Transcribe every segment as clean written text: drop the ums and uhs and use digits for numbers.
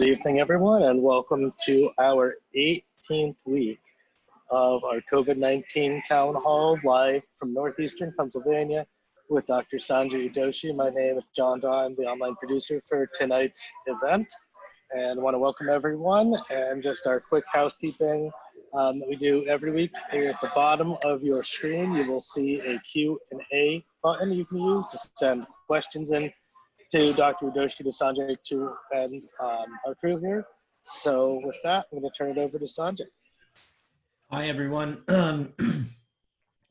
Good evening, everyone, and welcome to our 18th week of our COVID-19 Town Hall live from Northeastern Pennsylvania with Dr. Sanjay Doshi. My name is John Daw. I'm the online producer for tonight's event, and I want to welcome everyone. And just our quick housekeeping that we do every week. Here at the bottom of your screen, you will see a Q&A button you can use to send questions in to Dr. Doshi, to Sanjay, and our crew here. So with that, I'm going to turn it over to Sanjay. Hi, everyone.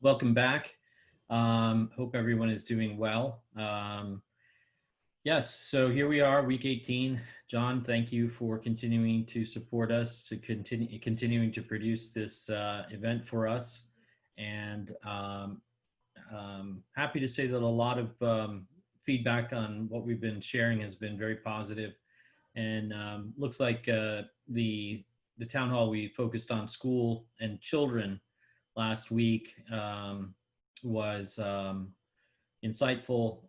Welcome back. Hope everyone is doing well. Yes, so here we are, week 18. John, thank you for continuing to support us, to continuing to produce this event for us. And happy to say that a lot of feedback on what we've been sharing has been very positive, and looks like the town hall we focused on school and children last week was insightful,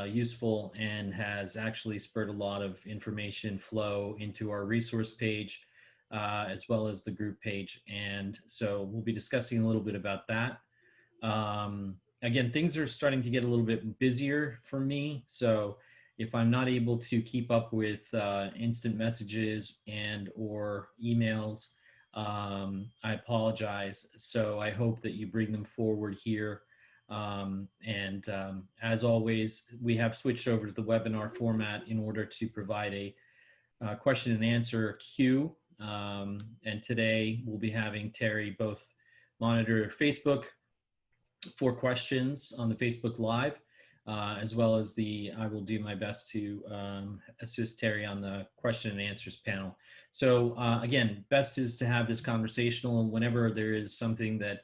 useful, and has actually spurred a lot of information flow into our resource page as well as the group page. And so we'll be discussing a little bit about that. Again, things are starting to get a little bit busier for me. So if I'm not able to keep up with instant messages and or emails, I apologize. So I hope that you bring them forward here. As always, we have switched over to the webinar format in order to provide a question and answer queue. And today we'll be having Terry both monitor Facebook for questions on the Facebook Live, as well as I will do my best to assist Terry on the question and answers panel. So again, best is to have this conversational whenever there is something that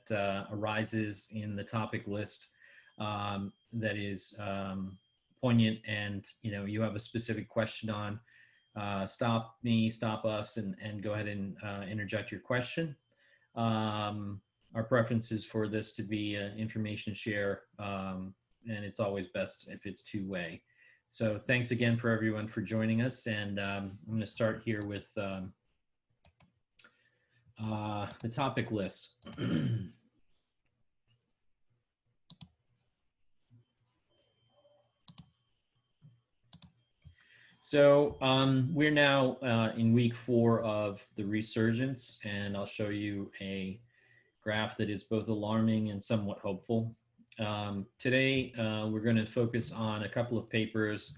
arises in the topic list that is poignant, and you have a specific question on, stop me, stop us, and go ahead and interject your question. Our preference is for this to be an information share, and it's always best if it's two-way. So thanks again for everyone for joining us, and I'm going to start here with the topic list. So we're now in week 4 of the Resurgence, and I'll show you a graph that is both alarming and somewhat hopeful. Today, we're going to focus on a couple of papers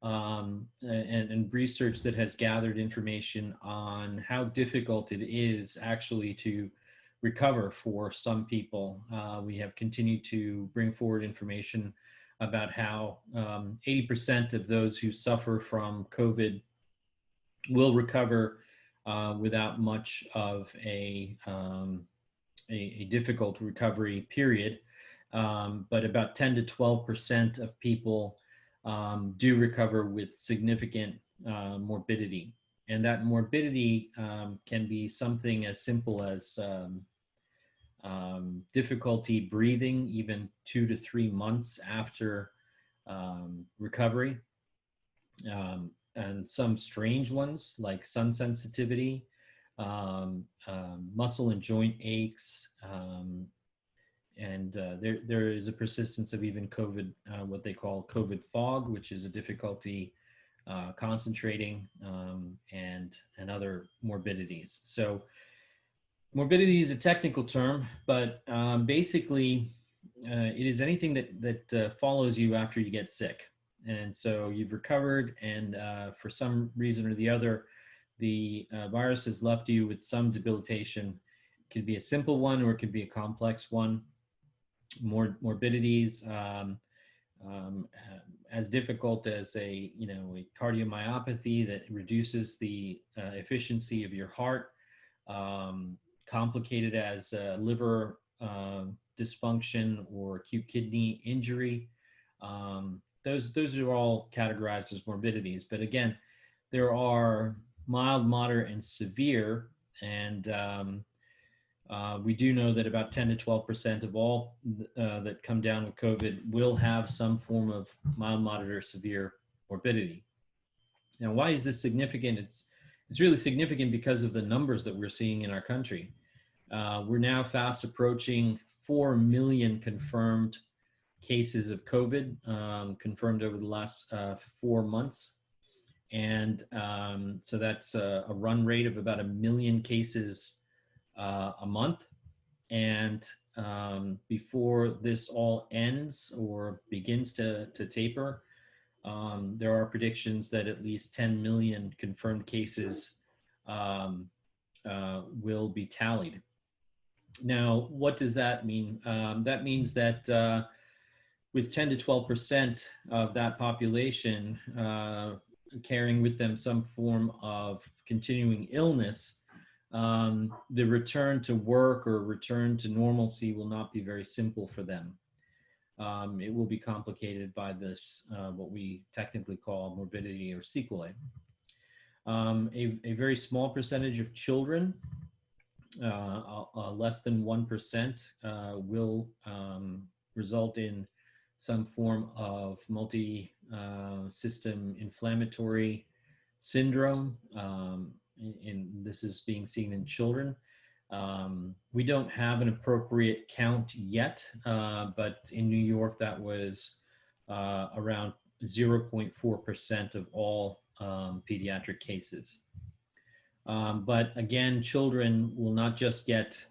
and research that has gathered information on how difficult it is actually to recover for some people. We have continued to bring forward information about how 80% of those who suffer from COVID will recover without much of a difficult recovery period, but about 10 to 12% of people do recover with significant morbidity. And that morbidity can be something as simple as difficulty breathing even 2 to 3 months after recovery, and some strange ones like sun sensitivity, muscle and joint aches, and there is a persistence of even COVID, what they call COVID fog, which is a difficulty concentrating, and other morbidities. So morbidity is a technical term, but basically it is anything that follows you after you get sick. And so you've recovered, and for some reason or the other, the virus has left you with some debilitation. It could be a simple one, or it could be a complex one. Morbidities as difficult as a cardiomyopathy that reduces the efficiency of your heart, complicated as liver dysfunction or acute kidney injury. Those are all categorized as morbidities. But again, there are mild, moderate, and severe, and we do know that about 10 to 12% of all that come down with COVID will have some form of mild, moderate, or severe morbidity. Now, why is this significant? It's it's really significant because of the numbers that we're seeing in our country. We're now fast approaching 4 million confirmed cases of COVID, confirmed over the last 4 months. And so that's a run rate of about 1 million cases a month. And before this all ends or begins to taper, there are predictions that at least 10 million confirmed cases will be tallied. Now, what does that mean? That means that with 10 to 12% of that population carrying with them some form of continuing illness, the return to work or return to normalcy will not be very simple for them. It will be complicated by this, what we technically call morbidity or sequelae. A very small percentage of children, less than 1%, will result in some form of multi-system inflammatory syndrome. This is being seen in children. We don't have an appropriate count yet, but in New York, that was around 0.4% of all pediatric cases. But again, children will not just get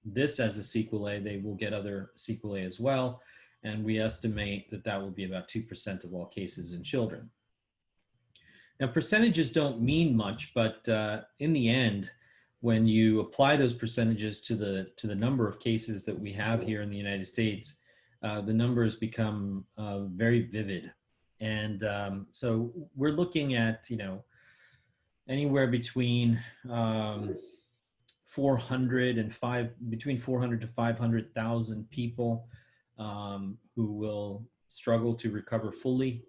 this as a sequelae, they will get other sequelae as well. And we estimate that that will be about 2% of all cases in children. Now, percentages don't mean much, but in the end, when you apply those percentages to the number of cases that we have here in the United States, the numbers become very vivid. And so we're looking at, anywhere between 400 to 500,000 people who will struggle to recover fully,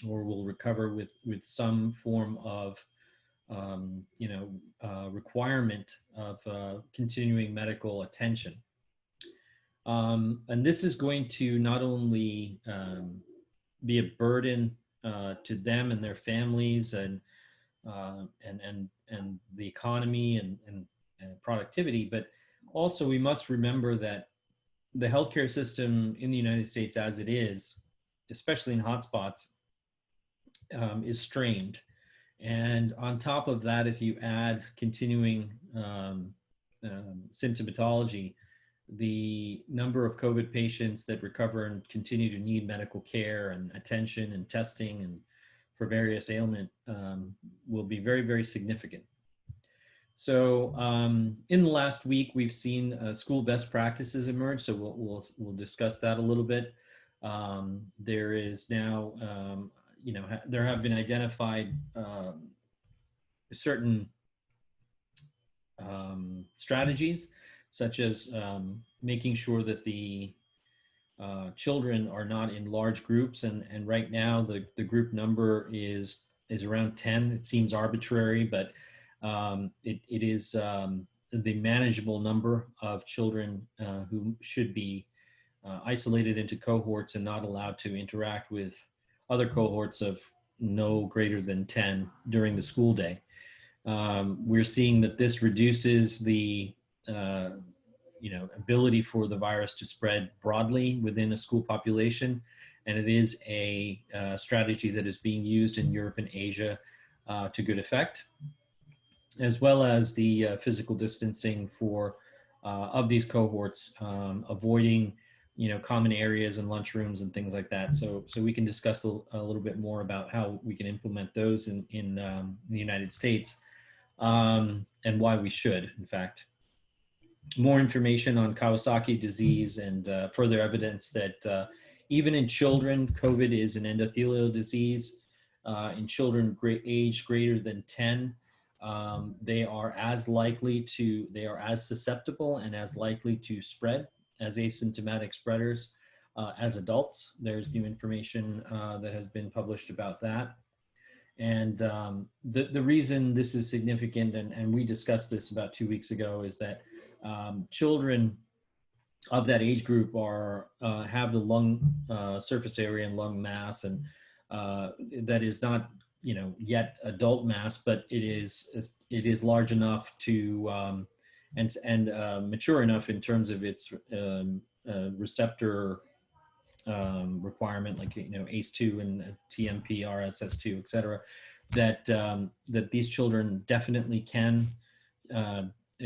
or will recover with some form of requirement of continuing medical attention. And this is going to not only be a burden to them and their families and the economy and productivity, but also we must remember that the healthcare system in the United States as it is, especially in hotspots, is strained. And on top of that, if you add continuing symptomatology, the number of COVID patients that recover and continue to need medical care and attention and testing and for various ailment will be very, very significant. So in the last week, we've seen school best practices emerge. So we'll discuss that a little bit. There is now, there have been identified certain strategies, such as making sure that the children are not in large groups. And right now, the group number is around 10. It seems arbitrary, but it is the manageable number of children who should be isolated into cohorts and not allowed to interact with other cohorts of no greater than 10 during the school day. We're seeing that this reduces the ability for the virus to spread broadly within a school population, and it is a strategy that is being used in Europe and Asia to good effect, as well as the physical distancing of these cohorts, avoiding common areas and lunchrooms and things like that. So we can discuss a little bit more about how we can implement those in the United States, and why we should, in fact. More information on Kawasaki disease and further evidence that even in children, COVID is an endothelial disease. In children aged greater than 10, they are as susceptible and as likely to spread as asymptomatic spreaders as adults. There's new information that has been published about that. And the reason this is significant, and we discussed this about 2 weeks ago, is that children of that age group have the lung surface area and lung mass, and that is not yet adult mass, but it is large enough to and mature enough in terms of its receptor requirement, like ACE2 and TMP, RSS2, et cetera, that these children definitely can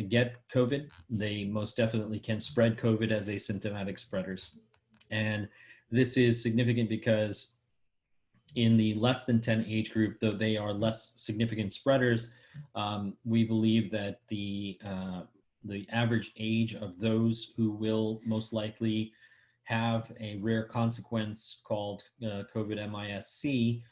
get COVID. They most definitely can spread COVID as asymptomatic spreaders. And this is significant because in the less than 10 age group, though they are less significant spreaders, we believe that the average age of those who will most likely have a rare consequence called COVID-MIS-C,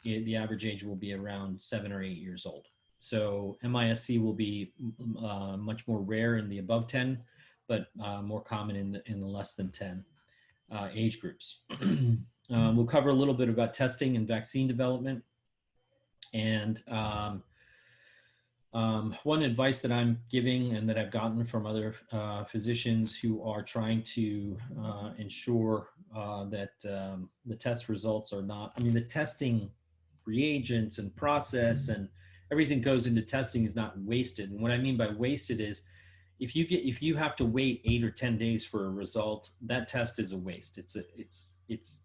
the average age will be around 7 or 8 years old. So MIS-C will be much more rare in the above 10, but more common in the less than 10 age groups. We'll cover a little bit about testing and vaccine development. And one advice that I'm giving and that I've gotten from other physicians who are trying to ensure that the test results are not, the testing reagents and process and everything goes into testing is not wasted. And what I mean by wasted is if you have to wait 8 or 10 days for a result, that test is a waste.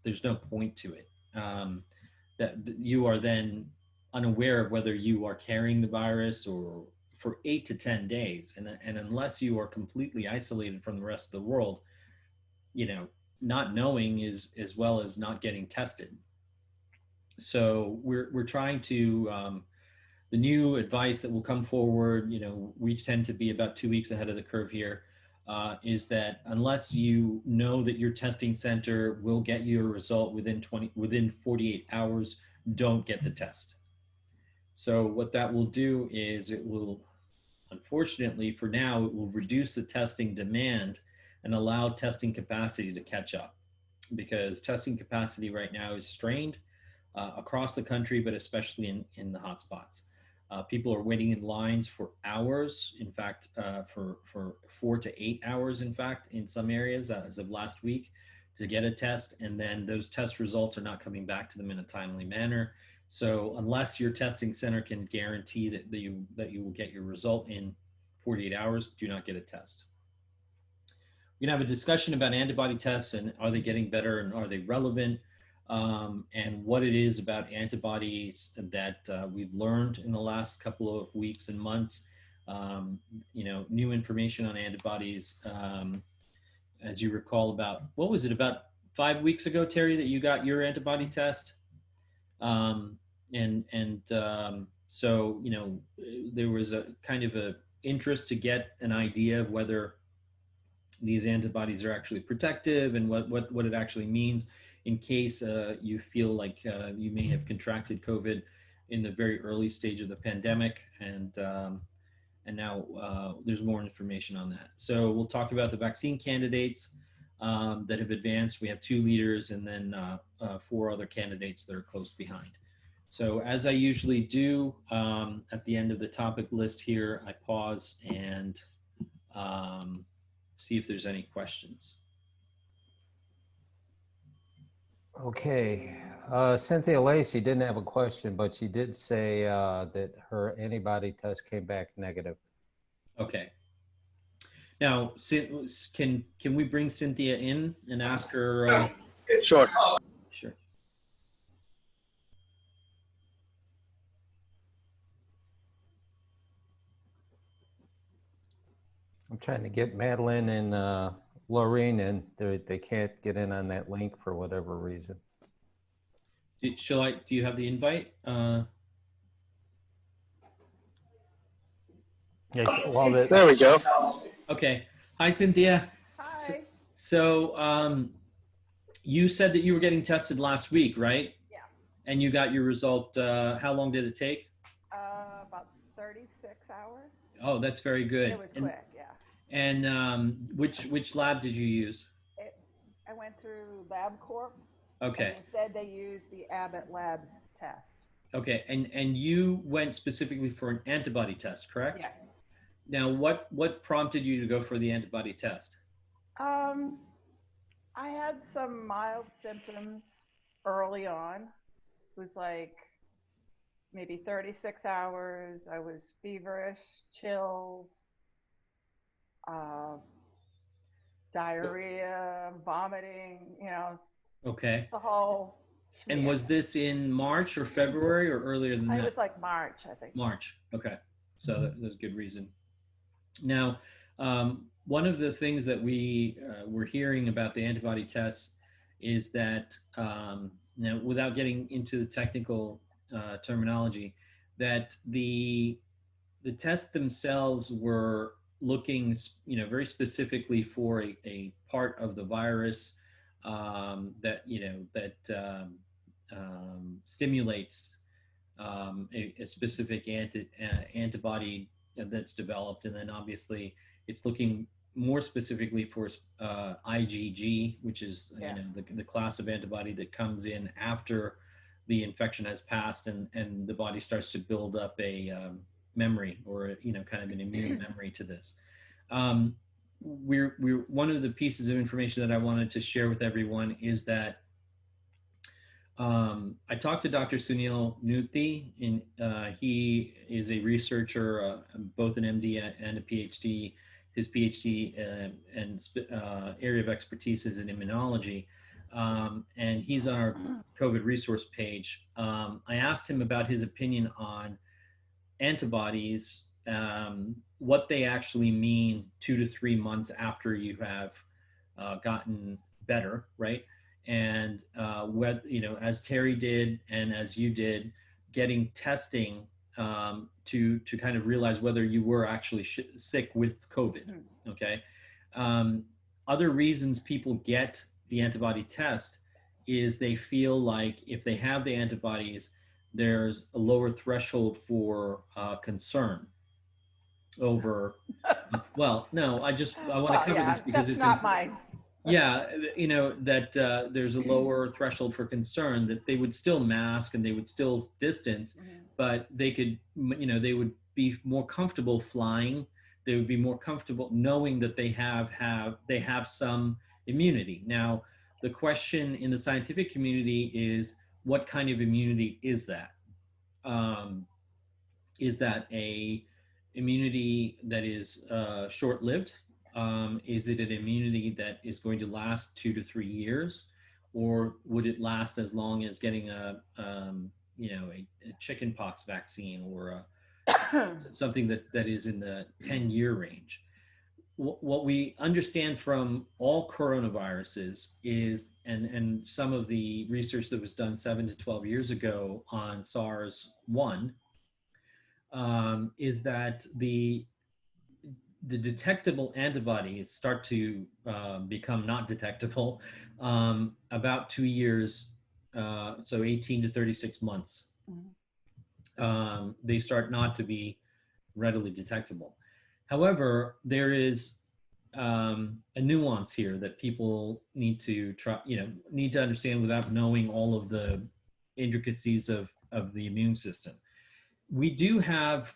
There's no point to it. That you are then unaware of whether you are carrying the virus or for 8 to 10 days. And unless you are completely isolated from the rest of the world, not knowing is as well as not getting tested. So we're trying to, the new advice that will come forward, we tend to be about 2 weeks ahead of the curve here, is that unless you know that your testing center will get you a result within 48 hours, don't get the test. So what that will do is it will, unfortunately for now, it will reduce the testing demand and allow testing capacity to catch up, because testing capacity right now is strained across the country, but especially in the hotspots. People are waiting in lines for hours, in fact, for 4 to 8 hours, in fact, in some areas as of last week to get a test. And then those test results are not coming back to them in a timely manner. So unless your testing center can guarantee that you will get your result in 48 hours, do not get a test. We're gonna have a discussion about antibody tests and are they getting better and are they relevant? And what it is about antibodies that we've learned in the last couple of weeks and months. New information on antibodies. As you recall, about 5 weeks ago, Terry, that you got your antibody test. So there was a kind of a interest to get an idea of whether these antibodies are actually protective and what it actually means in case you feel like you may have contracted COVID in the very early stage of the pandemic, and now there's more information on that. So we'll talk about the vaccine candidates that have advanced. We have 2 leaders and then 4 other candidates that are close behind. So as I usually do at the end of the topic list here, I pause and see if there's any questions. Okay, Cynthia Lacey didn't have a question, but she did say that her antibody test came back negative. Okay. Now, can we bring Cynthia in and ask her? Sure. Sure. I'm trying to get Madeline and Laureen, and they can't get in on that link for whatever reason. Do you have the invite? Yes, well, There we go. Okay. Hi, Cynthia. Hi. So you said that you were getting tested last week, right? Yeah. And you got your result. How long did it take? About 36 hours. Oh, that's very good. It was quick, yeah. And which lab did you use? I went through LabCorp. Okay. And they said they used the Abbott Labs test. Okay, and you went specifically for an antibody test, correct? Yes. Now, what prompted you to go for the antibody test? I had some mild symptoms early on. It was like maybe 36 hours. I was feverish, chills, uh, diarrhea, vomiting, Okay. the whole And was schmear. this in March or February or earlier than It that? was like March, I think. March. Okay. So there's good reason. Now, one of the things that we were hearing about the antibody tests is that, now without getting into the technical terminology, that the tests themselves were looking, very specifically for a part of the virus that stimulates a specific antibody that's developed, and then obviously it's looking more specifically for IgG, which is the class of antibody that comes in after the infection has passed, and the body starts to build up a memory, or kind of an immune memory to this. We're one of the pieces of information that I wanted to share with everyone is that I talked to Dr. Sunil Nuthi, and he is a researcher, both an MD and a PhD. His PhD and area of expertise is in immunology, and he's on our COVID resource page. I asked him about his opinion on antibodies, what they actually mean 2 to 3 months after you have gotten better, right? And as Terry did and as you did, getting testing to kind of realize whether you were actually sick with COVID. Okay. Other reasons people get the antibody test is they feel like if they have the antibodies, there's a lower threshold for concern over. Well, no, I want to cover this because it's not mine. Yeah, that there's a lower threshold for concern, that they would still mask and they would still distance, but they could, they would be more comfortable flying. They would be more comfortable knowing that they have some immunity. Now, the question in the scientific community is, what kind of immunity is that? Is that a immunity that is short-lived? Is it an immunity that is going to last 2 to 3 years, or would it last as long as getting a chickenpox vaccine, or something that is in the 10-year range? What we understand from all coronaviruses is, and some of the research that was done 7 to 12 years ago on SARS-1, is that the detectable antibodies start to become not detectable about 2 years, so 18 to 36 months. They start not to be readily detectable. However, there is a nuance here that people need to understand without knowing all of the intricacies of the immune system. We do have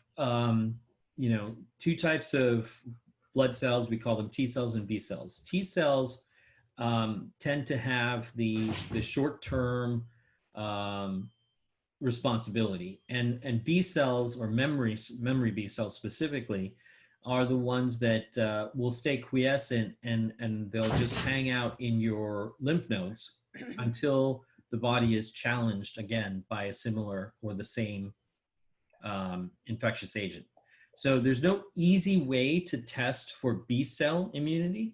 two types of blood cells. We call them T cells and B cells. T cells tend to have the short-term responsibility, and B cells, or memory B cells specifically, are the ones that will stay quiescent, and they'll just hang out in your lymph nodes until the body is challenged again by a similar or the same infectious agent. So there's no easy way to test for B cell immunity.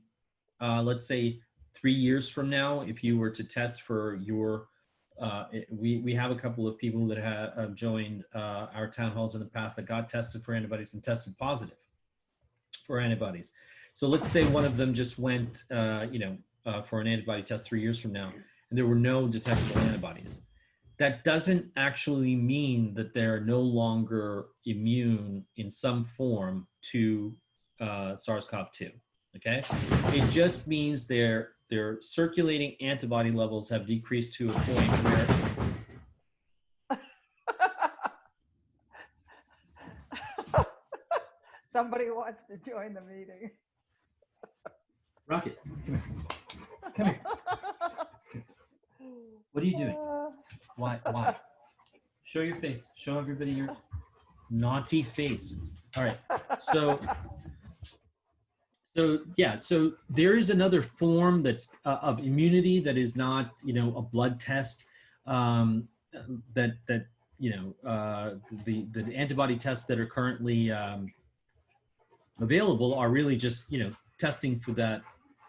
Let's say 3 years from now, if you were to test for your, we have a couple of people that have joined our town halls in the past that got tested for antibodies and tested positive for antibodies. So let's say one of them just went, for an antibody test 3 years from now, and there were no detectable antibodies. That doesn't actually mean that they're no longer immune in some form to SARS-CoV-2. Okay, it just means their circulating antibody levels have decreased to a point where Somebody wants to join the meeting. Rocket, come here. What are you doing? Why? Show your face. Show everybody your naughty face. All right. So yeah, so there is another form that's of immunity that is not, a blood test. That the antibody tests that are currently available are really just testing for that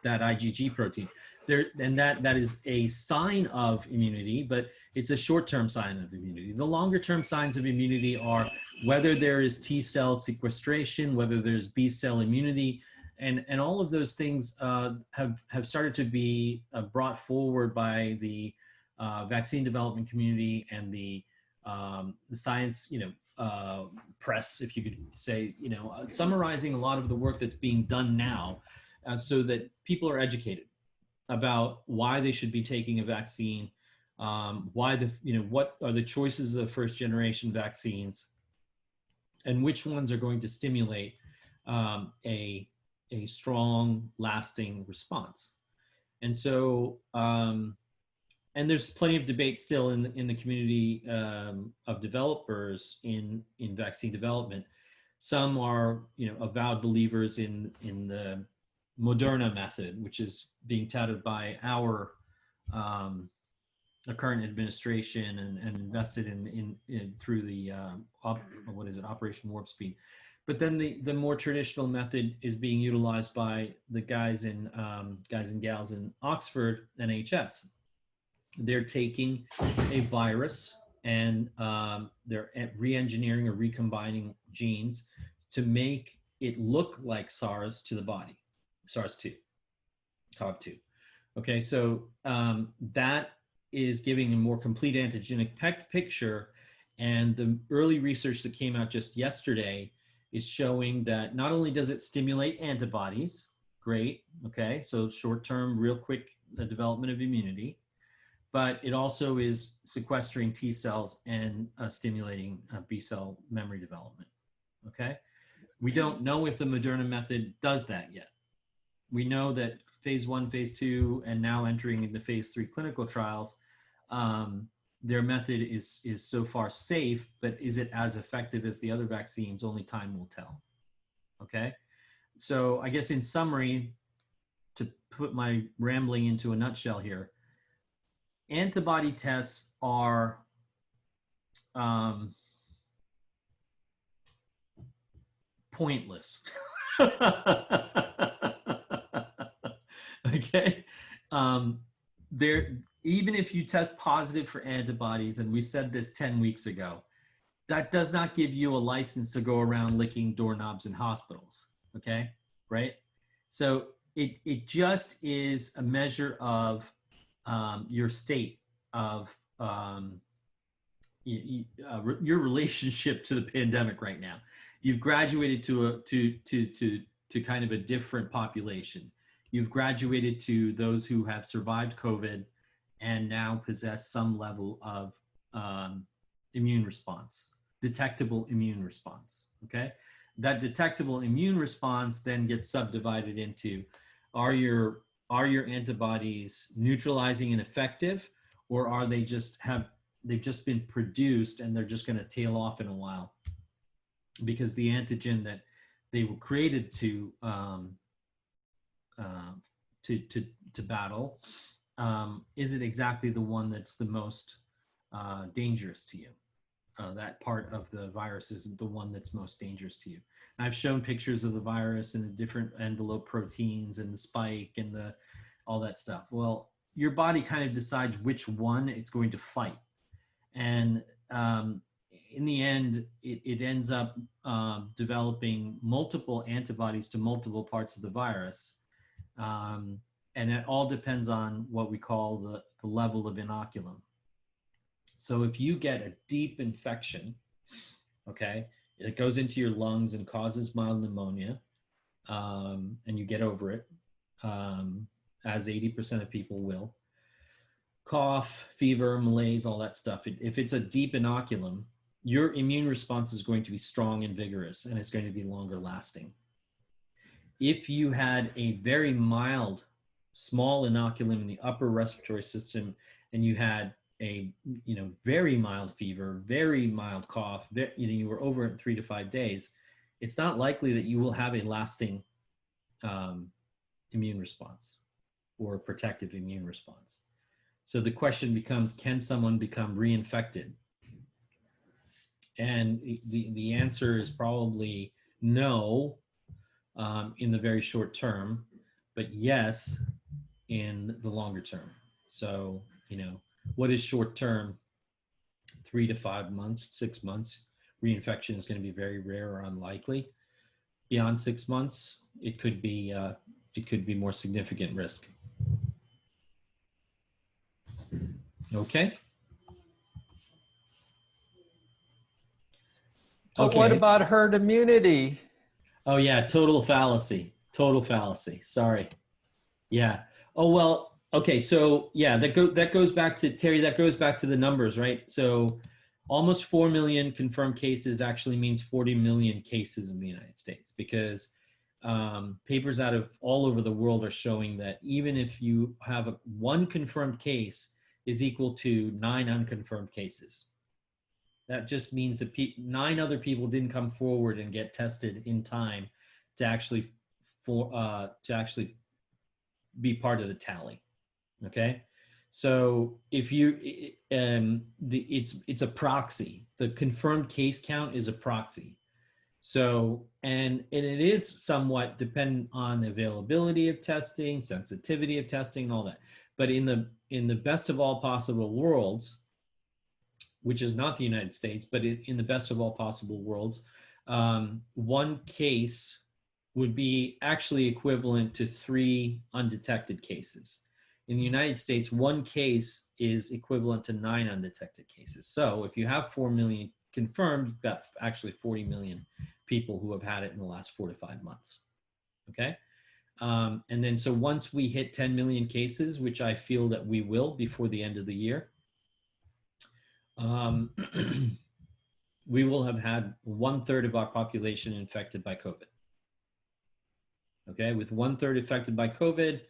IgG protein. And that is a sign of immunity, but it's a short-term sign of immunity. The longer-term signs of immunity are whether there is T cell sequestration, whether there's B cell immunity, and all of those things have started to be brought forward by the vaccine development community and the science, press, if you could say, summarizing a lot of the work that's being done now, so that people are educated about why they should be taking a vaccine, what are the choices of first generation vaccines, and which ones are going to stimulate a strong, lasting response. And so, and there's plenty of debate still in the community of developers in vaccine development. Some are, avowed believers in the Moderna method, which is being touted by our current administration and invested in through the Operation Warp Speed. But then the more traditional method is being utilized by the guys and gals in Oxford NHS. They're taking a virus and they're re-engineering or recombining genes to make it look like SARS to the body, SARS-2, CoV-2. Okay, so that is giving a more complete antigenic picture. And the early research that came out just yesterday is showing that not only does it stimulate antibodies, great, okay, so short-term, real quick development of immunity, but it also is sequestering T cells and stimulating B cell memory development, okay? We don't know if the Moderna method does that yet. We know that phase 1, phase 2, and now entering into phase 3 clinical trials, their method is so far safe, but is it as effective as the other vaccines? Only time will tell, okay? So I guess in summary, to put my rambling into a nutshell here, antibody tests are pointless. Okay, even if you test positive for antibodies, and we said this 10 weeks ago, that does not give you a license to go around licking doorknobs in hospitals. Okay, right? So it just is a measure of your state of your relationship to the pandemic right now. You've graduated to kind of a different population. You've graduated to those who have survived COVID and now possess some level of immune response, detectable immune response, okay? That detectable immune response then gets subdivided into, are your antibodies neutralizing and effective, or are they they've just been produced and they're just gonna tail off in a while? Because the antigen that they were created to battle, is it exactly the one that's the most dangerous to you? That part of the virus isn't the one that's most dangerous to you. And I've shown pictures of the virus and the different envelope proteins and the spike and all that stuff. Well, your body kind of decides which one it's going to fight. And in the end, it ends up developing multiple antibodies to multiple parts of the virus. And it all depends on what we call the level of inoculum. So if you get a deep infection, okay, it goes into your lungs and causes mild pneumonia, and you get over it, as 80% of people will. Cough, fever, malaise, all that stuff. If it's a deep inoculum, your immune response is going to be strong and vigorous, and it's going to be longer lasting. If you had a very mild, small inoculum in the upper respiratory system, and you had a very mild fever, very mild cough, you were over in 3 to 5 days, it's not likely that you will have a lasting immune response or a protective immune response. So the question becomes, can someone become reinfected? And the answer is probably no in the very short term, but yes in the longer term. So, what is short term? 3 to 5 months, 6 months. Reinfection is going to be very rare or unlikely. Beyond 6 months, it could be more significant risk. Okay. But what about herd immunity? Oh yeah, total fallacy. Total fallacy. Sorry. Yeah. Oh well. Okay. So yeah, that goes back to Terry. That goes back to the numbers, right? So almost 4 million confirmed cases actually means 40 million cases in the United States, because papers out of all over the world are showing that even if you have one confirmed case is equal to 9 unconfirmed cases. That just means that 9 other people didn't come forward and get tested in time to actually be part of the tally. Okay, so if you it's a proxy. The confirmed case count is a proxy. So and it is somewhat dependent on the availability of testing, sensitivity of testing, and all that. But in the best of all possible worlds, which is not the United States, but in the best of all possible worlds, one case would be actually equivalent to 3 undetected cases. In the United States, one case is equivalent to 9 undetected cases. So if you have 4 million confirmed, you've got actually 40 million people who have had it in the last 4 to 5 months. Okay. And then so once we hit 10 million cases, which I feel that we will before the end of the year, we will have had 1/3 of our population infected by COVID. Okay, with 1/3 affected by COVID,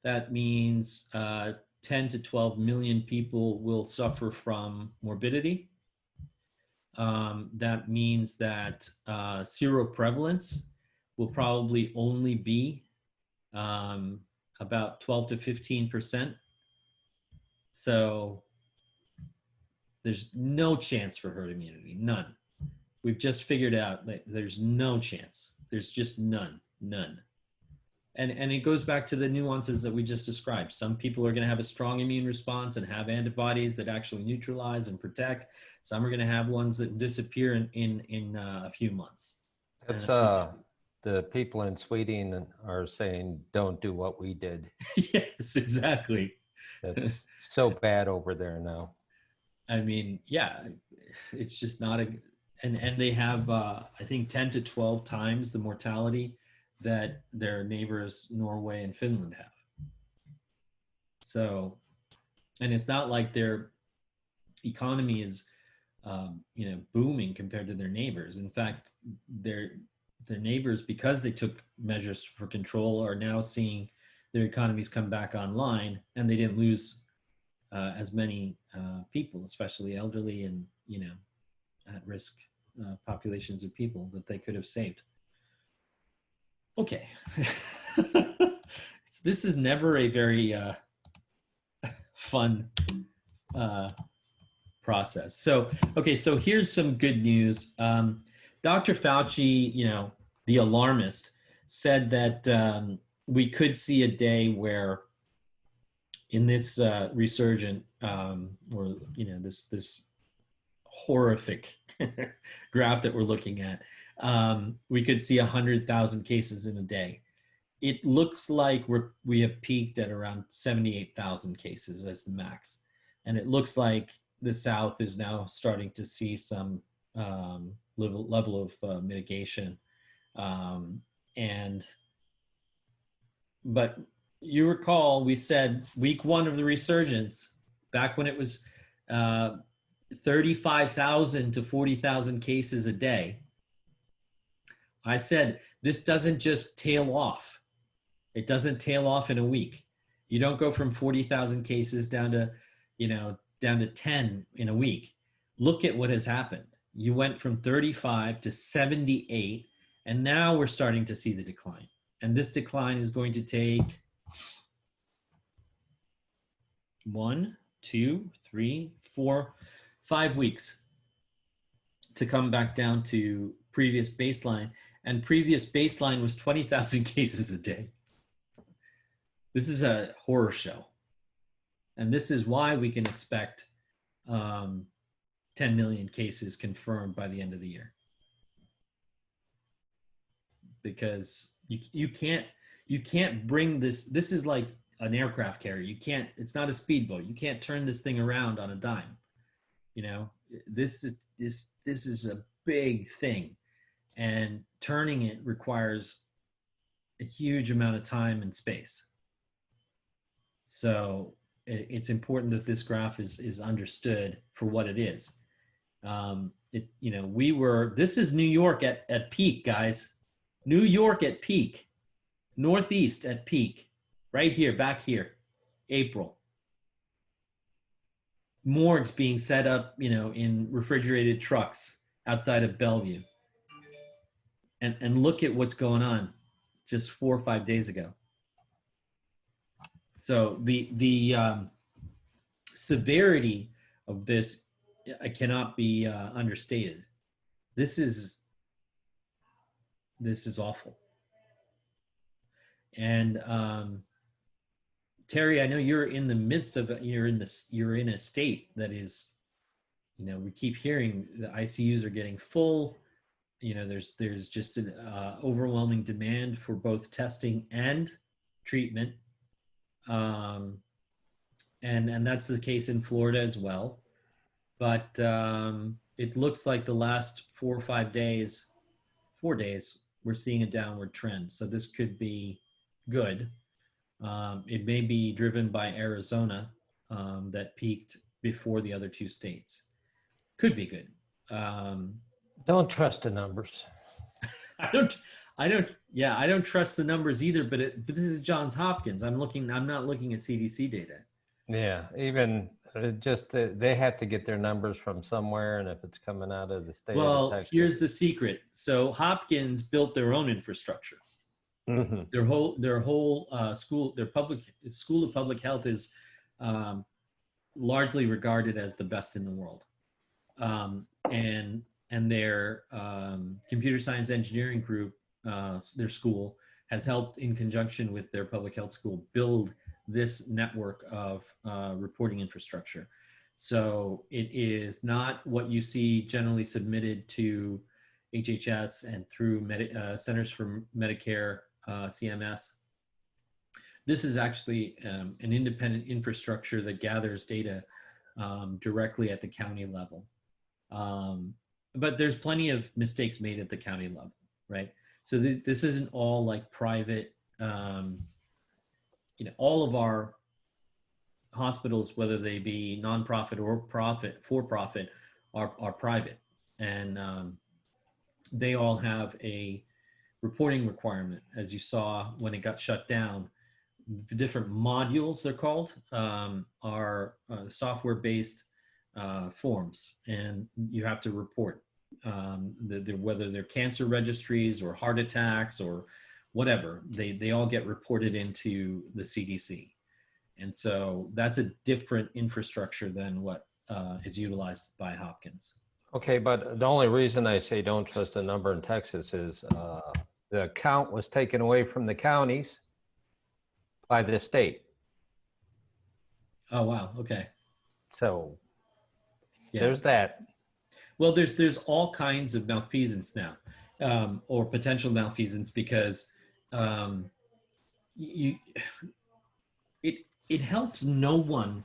that means 10 to 12 million people will suffer from morbidity. That means that seroprevalence will probably only be about 12 to 15%. So there's no chance for herd immunity, none. We've just figured out that there's no chance. There's just none. And it goes back to the nuances that we just described. Some people are going to have a strong immune response and have antibodies that actually neutralize and protect. Some are going to have ones that disappear in a few months. That's the people in Sweden are saying, don't do what we did. Yes, exactly. That's so bad over there now. I mean, yeah, it's just not and they have, I think 10 to 12 times the mortality that their neighbors, Norway and Finland, have. So, and it's not like their economy is, booming compared to their neighbors. In fact, their neighbors, because they took measures for control, are now seeing their economies come back online, and they didn't lose as many people, especially elderly and at-risk populations of people that they could have saved. Okay, this is never a very fun process. So okay, so here's some good news. Dr. Fauci, the alarmist, said that we could see a day where in this resurgent or this horrific graph that we're looking at, we could see 100,000 cases in a day. It looks like we have peaked at around 78,000 cases as the max, and it looks like the South is now starting to see some level of mitigation. But you recall we said week 1 of the resurgence, back when it was 35,000 to 40,000 cases a day, I said this doesn't just tail off. It doesn't tail off in a week. You don't go from 40,000 cases down to down to 10 in a week. Look at what has happened. You went from 35 to 78, and now we're starting to see the decline. And this decline is going to take 1, 2, 3, 4, 5 weeks to come back down to previous baseline. And previous baseline was 20,000 cases a day. This is a horror show. And this is why we can expect 10 million cases confirmed by the end of the year. Because you can't bring this is like an aircraft carrier. You can't, it's not a speedboat. You can't turn this thing around on a dime. You know, this is a big thing, and turning it requires a huge amount of time and space. So it's important that this graph is understood for what it is. This is New York at peak, guys. New York at peak, Northeast at peak, right here, back here, April. Morgues being set up, in refrigerated trucks outside of Bellevue. And look at what's going on just 4 or 5 days ago. So the severity of this cannot be understated. This is awful. And Terry, I know you're in the midst of you're in a state that is, we keep hearing the ICUs are getting full. There's just an overwhelming demand for both testing and treatment. And that's the case in Florida as well. But it looks like the last 4 or 5 days, 4 days, we're seeing a downward trend. So this could be good. It may be driven by Arizona that peaked before the other 2 states. Could be good. Don't trust the numbers. I don't trust the numbers either, but this is Johns Hopkins. I'm not looking at CDC data. Yeah, even just they have to get their numbers from somewhere, and if it's coming out of the state of Texas. Here's the secret. So Hopkins built their own infrastructure. Mm-hmm. Their whole school, their school of public health is largely regarded as the best in the world, and their computer science engineering group, their school, has helped in conjunction with their public health school build this network of reporting infrastructure. So it is not what you see generally submitted to HHS and through Centers for Medicare, CMS. This is actually an independent infrastructure that gathers data directly at the county level. But there's plenty of mistakes made at the county level, right? So this isn't all like private. All of our hospitals, whether they be nonprofit or for-profit, are private, and they all have a reporting requirement. As you saw when it got shut down, the different modules, they're called, are software-based forms, and you have to report whether they're cancer registries or heart attacks or whatever. They all get reported into the CDC, and so that's a different infrastructure than what is utilized by Hopkins. Okay, but the only reason I say don't trust the number in Texas is the count was taken away from the counties by the state. Oh, wow. Okay. So yeah. There's that. Well, there's all kinds of malfeasance now, or potential malfeasance, because it helps no one.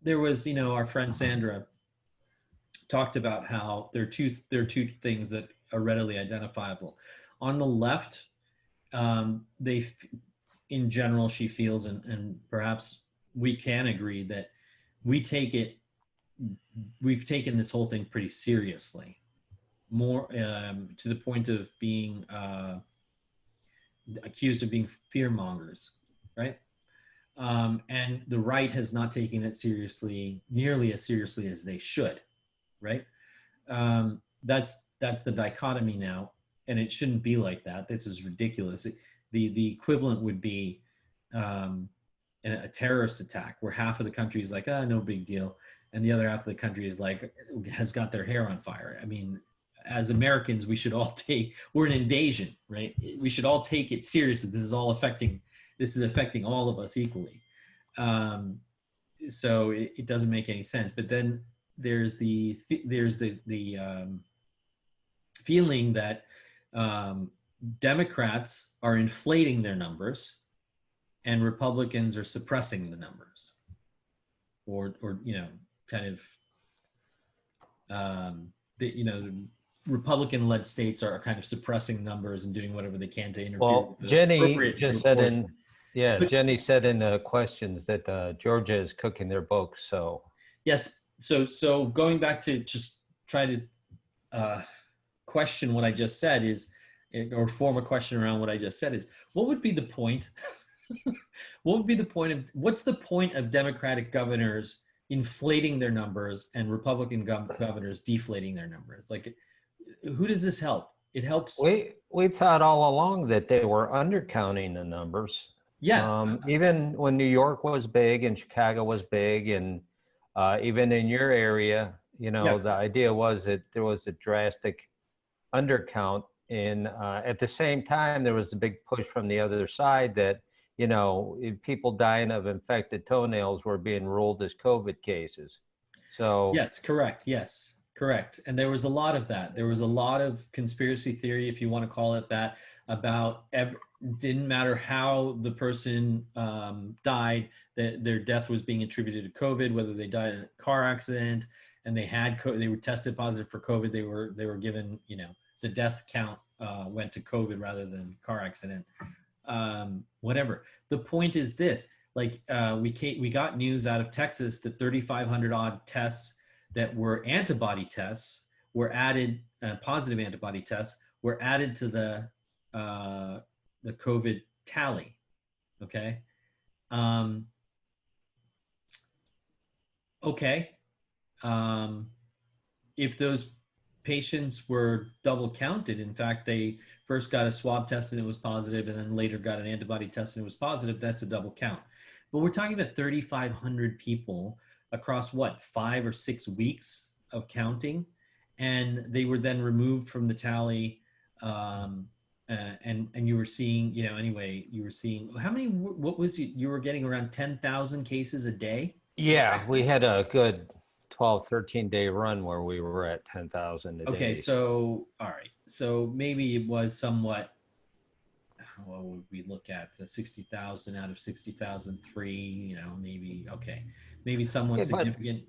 There was, our friend Sandra talked about how there are two things that are readily identifiable. On the left, in general, she feels, and perhaps we can agree, that we've taken this whole thing pretty seriously, more to the point of being accused of being fear mongers, right? And the right has not taken it seriously, nearly as seriously as they should, right? That's the dichotomy now, and it shouldn't be like that. This is ridiculous. The equivalent would be a terrorist attack where half of the country is like, no big deal, and the other half of the country is like, has got their hair on fire. I mean, as Americans, we should all we're an invasion, right? We should all take it seriously. This is affecting all of us equally. So it doesn't make any sense. But then there's the feeling that Democrats are inflating their numbers and Republicans are suppressing the numbers, or kind of Republican-led states are kind of suppressing numbers and doing whatever they can to interfere. Well, with Jenny just said But- Jenny said in the questions that Georgia is cooking their books. So Yes. So going back to just try to question what I just said or form a question around what I just said is, what would be the point? What's the point of Democratic governors inflating their numbers and Republican governors deflating their numbers? Like, who does this help? It helps. we thought all along that they were undercounting the numbers. Yeah. Even when New York was big and Chicago was big, and even in your area, Yes. the idea was that there was a drastic undercount. At the same time, there was a big push from the other side that, people dying of infected toenails were being ruled as COVID cases. So Yes, correct. Yes, correct. And there was a lot of that. There was a lot of conspiracy theory, if you want to call it that, about didn't matter how the person died, that their death was being attributed to COVID, whether they died in a car accident and they were tested positive for COVID, they were given, the death count went to COVID rather than car accident. Whatever. The point is this: like we got news out of Texas that 3,500 odd tests that were antibody tests were added, positive antibody tests were added to the COVID tally. Okay. Okay. If those patients were double counted, in fact, they first got a swab test and it was positive, and then later got an antibody test and it was positive, that's a double count. But we're talking about 3,500 people across 5 or 6 weeks of counting, and they were then removed from the tally. And you were seeing, you were seeing how many, what was it? You were getting around 10,000 cases a day? yeah, we had a good 12, 13-day run where we were at 10,000 a day. Okay, so, all right. So maybe it was somewhat, what would we look at? 60,000 out of 60,003, maybe, okay. Maybe somewhat significant.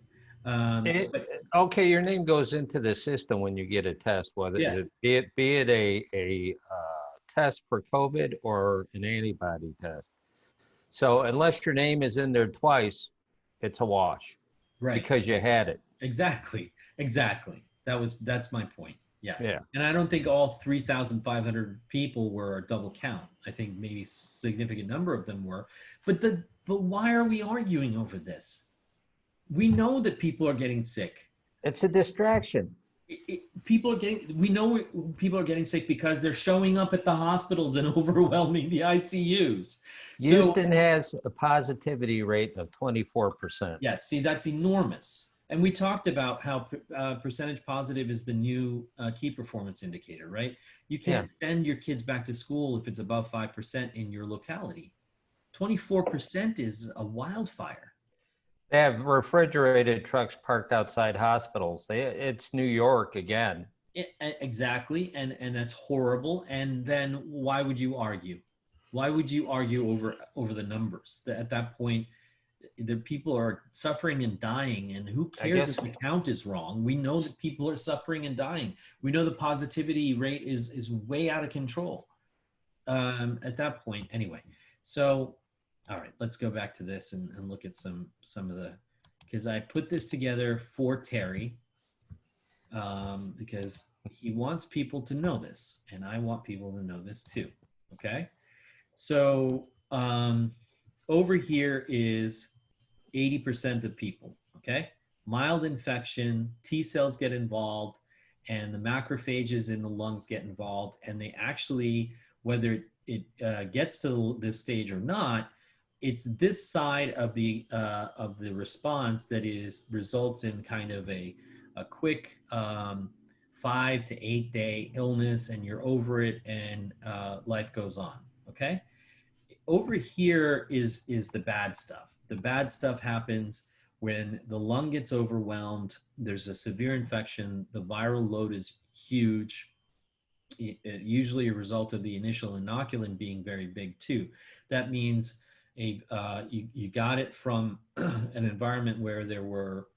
Okay, your name goes into the system when you get a test, whether be it a test for COVID or an antibody test. So unless your name is in there twice, it's a wash. Right. Because you had it. Exactly. That's my point. Yeah. And I don't think all 3,500 people were a double count. I think maybe a significant number of them were. But why are we arguing over this? We know that people are getting sick. It's a distraction. We know people are getting sick because they're showing up at the hospitals and overwhelming the ICUs. Houston has a positivity rate of 24%. Yes, see, that's enormous. And we talked about how percentage positive is the new key performance indicator, right? You can't send your kids back to school if it's above 5% in your locality. 24% is a wildfire. They have refrigerated trucks parked outside hospitals. It's New York again. Exactly, and that's horrible. And then why would you argue? Why would you argue over the numbers? At that point, the people are suffering and dying, and who cares if the count is wrong? We know that people are suffering and dying. We know the positivity rate is way out of control at that point. Anyway, so all right, let's go back to this and look at some of the, because I put this together for Terry because he wants people to know this, and I want people to know this too. Okay, so over here is 80% of people, okay? Mild infection, T cells get involved, and the macrophages in the lungs get involved, and they actually, whether it gets to this stage or not, it's this side of the response that results in kind of a quick 5 to 8 day illness, and you're over it, and life goes on. Okay. Over here is the bad stuff. The bad stuff happens when the lung gets overwhelmed. There's a severe infection. The viral load is huge. Usually a result of the initial inoculum being very big too. That means you got it from an environment where there were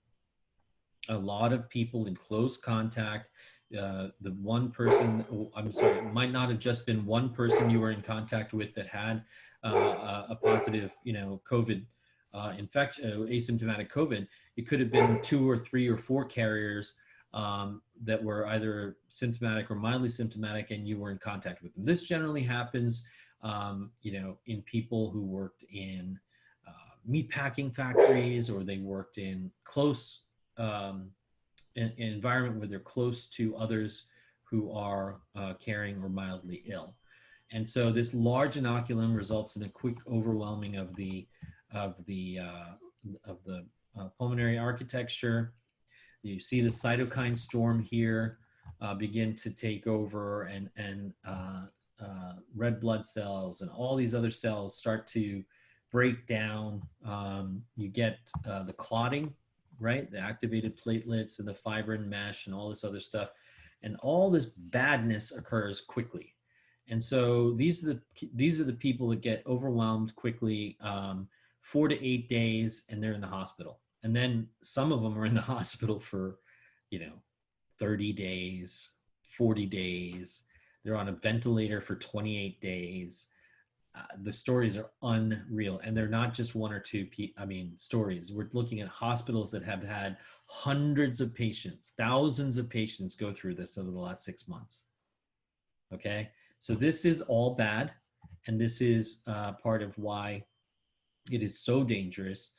a lot of people in close contact. The one person, I'm sorry, it might not have just been one person you were in contact with that had a positive, COVID infection, asymptomatic COVID. It could have been 2 or 3 or 4 carriers that were either symptomatic or mildly symptomatic, and you were in contact with them. This generally happens, in people who worked in meat packing factories, or they worked in close an environment where they're close to others who are carrying or mildly ill. And so this large inoculum results in a quick overwhelming of the pulmonary architecture. You see the cytokine storm here begin to take over, and red blood cells and all these other cells start to break down. You get the clotting, right? The activated platelets and the fibrin mesh and all this other stuff. And all this badness occurs quickly. And so these are the people that get overwhelmed quickly, 4 to 8 days, and they're in the hospital. And then some of them are in the hospital for, 30 days, 40 days. They're on a ventilator for 28 days. The stories are unreal. And they're not just 1 or 2 stories. We're looking at hospitals that have had hundreds of patients, thousands of patients go through this over the last 6 months. Okay. So this is all bad. And this is part of why it is so dangerous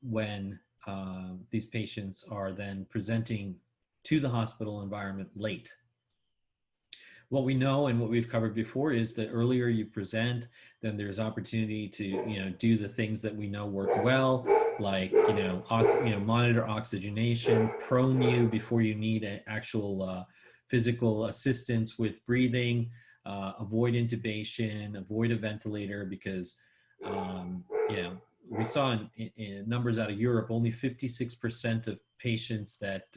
when these patients are then presenting to the hospital environment late. What we know and what we've covered before is that earlier you present, then there's opportunity to do the things that we know work well, like monitor oxygenation, prone you before you need an actual physical assistance with breathing, avoid intubation, avoid a ventilator, because we saw in numbers out of Europe, only 56% of patients that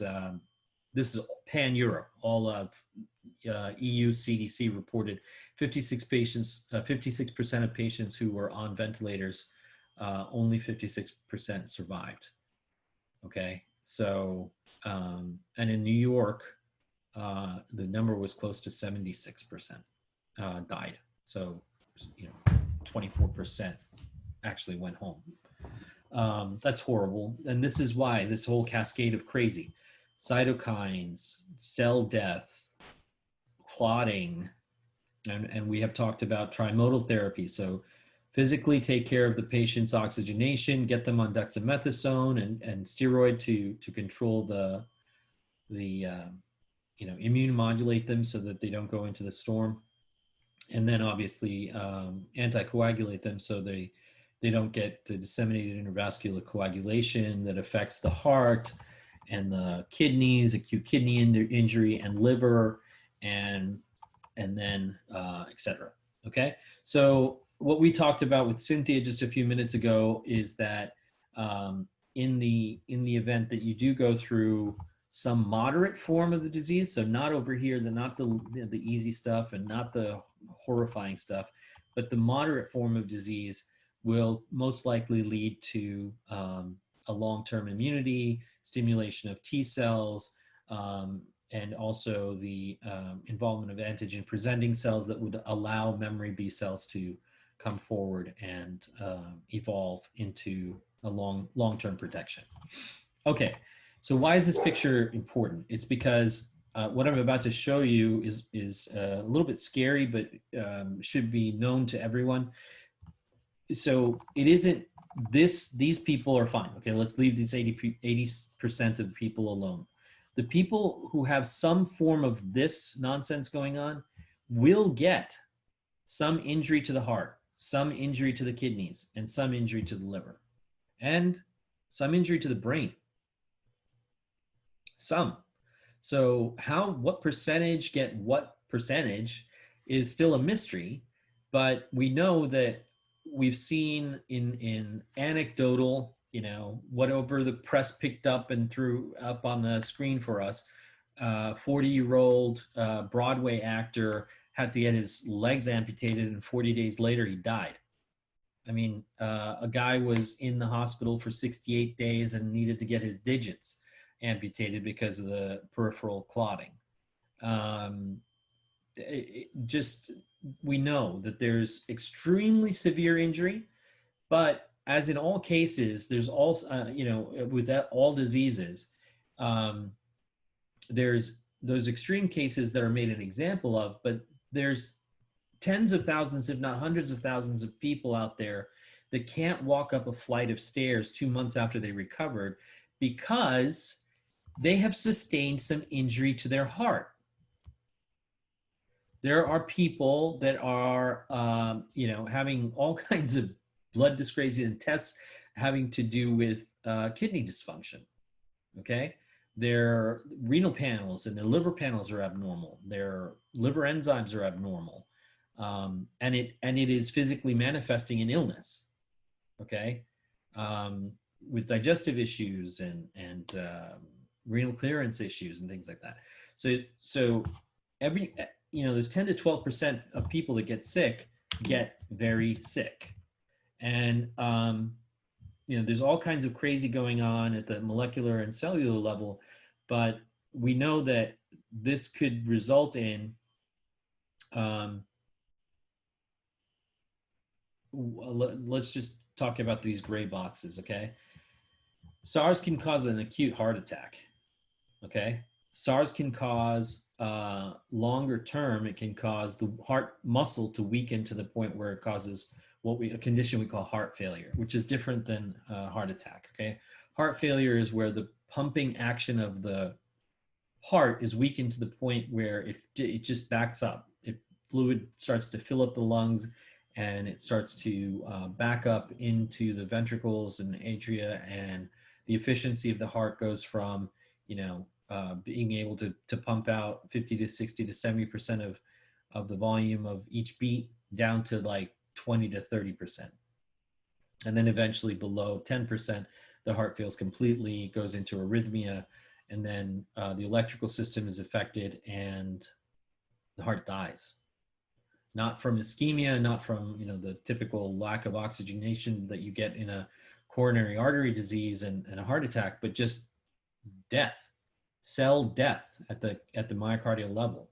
this is pan-Europe, all of EU CDC reported 56% of patients who were on ventilators, only 56% survived. Okay, so and in New York, the number was close to 76% died. So 24% actually went home. That's horrible, and this is why this whole cascade of crazy cytokines, cell death, clotting, and we have talked about trimodal therapy. So physically take care of the patient's oxygenation, get them on dexamethasone and steroid to control the immune modulate them so that they don't go into the storm, and then obviously anticoagulate them so they don't get disseminated intravascular coagulation that affects the heart and the kidneys, acute kidney injury, and liver, and then et cetera. Okay, so what we talked about with Cynthia just a few minutes ago is that in the event that you do go through some moderate form of the disease, so not over here, not the easy stuff and not the horrifying stuff, but the moderate form of disease will most likely lead to a long-term immunity, stimulation of T cells, and also the involvement of antigen presenting cells that would allow memory B cells to come forward and evolve into a long-term protection. Okay, so why is this picture important? It's because what I'm about to show you is a little bit scary, but should be known to everyone. so it isn't these people are fine. Okay, let's leave these 80% of people alone. The people who have some form of this nonsense going on will get some injury to the heart, some injury to the kidneys, and some injury to the liver, and some injury to the brain. Some. So what percentage get what percentage is still a mystery, but we know that we've seen in anecdotal, whatever the press picked up and threw up on the screen for us, 40-year-old Broadway actor had to get his legs amputated, and 40 days later he died. I mean, a guy was in the hospital for 68 days and needed to get his digits amputated because of the peripheral clotting. We know that there's extremely severe injury, but as in all cases, there's also, with that, all diseases, there's those extreme cases that are made an example of, but there's tens of thousands, if not hundreds of thousands of people out there that can't walk up a flight of stairs 2 months after they recovered because they have sustained some injury to their heart. There are people that are, having all kinds of blood dyscrasia and tests having to do with kidney dysfunction, okay? Their renal panels and their liver panels are abnormal. Their liver enzymes are abnormal. And it is physically manifesting in illness, okay? With digestive issues and renal clearance issues and things like that. So every, there's 10 to 12% of people that get sick get very sick. And, there's all kinds of crazy going on at the molecular and cellular level, but we know that this could result in, let's just talk about these gray boxes, okay? SARS can cause an acute heart attack, okay? SARS can cause, longer term, it can cause the heart muscle to weaken to the point where it causes a condition we call heart failure, which is different than heart attack, okay? Heart failure is where the pumping action of the heart is weakened to the point where it just backs up. Fluid starts to fill up the lungs, and it starts to back up into the ventricles and atria, and the efficiency of the heart goes from, being able to pump out 50 to 60 to 70% of the volume of each beat down to like 20 to 30%. And then eventually below 10%, the heart fails completely, goes into arrhythmia, and then the electrical system is affected and the heart dies. Not from ischemia, not from, the typical lack of oxygenation that you get in a coronary artery disease and a heart attack, but just death, cell death at the myocardial level,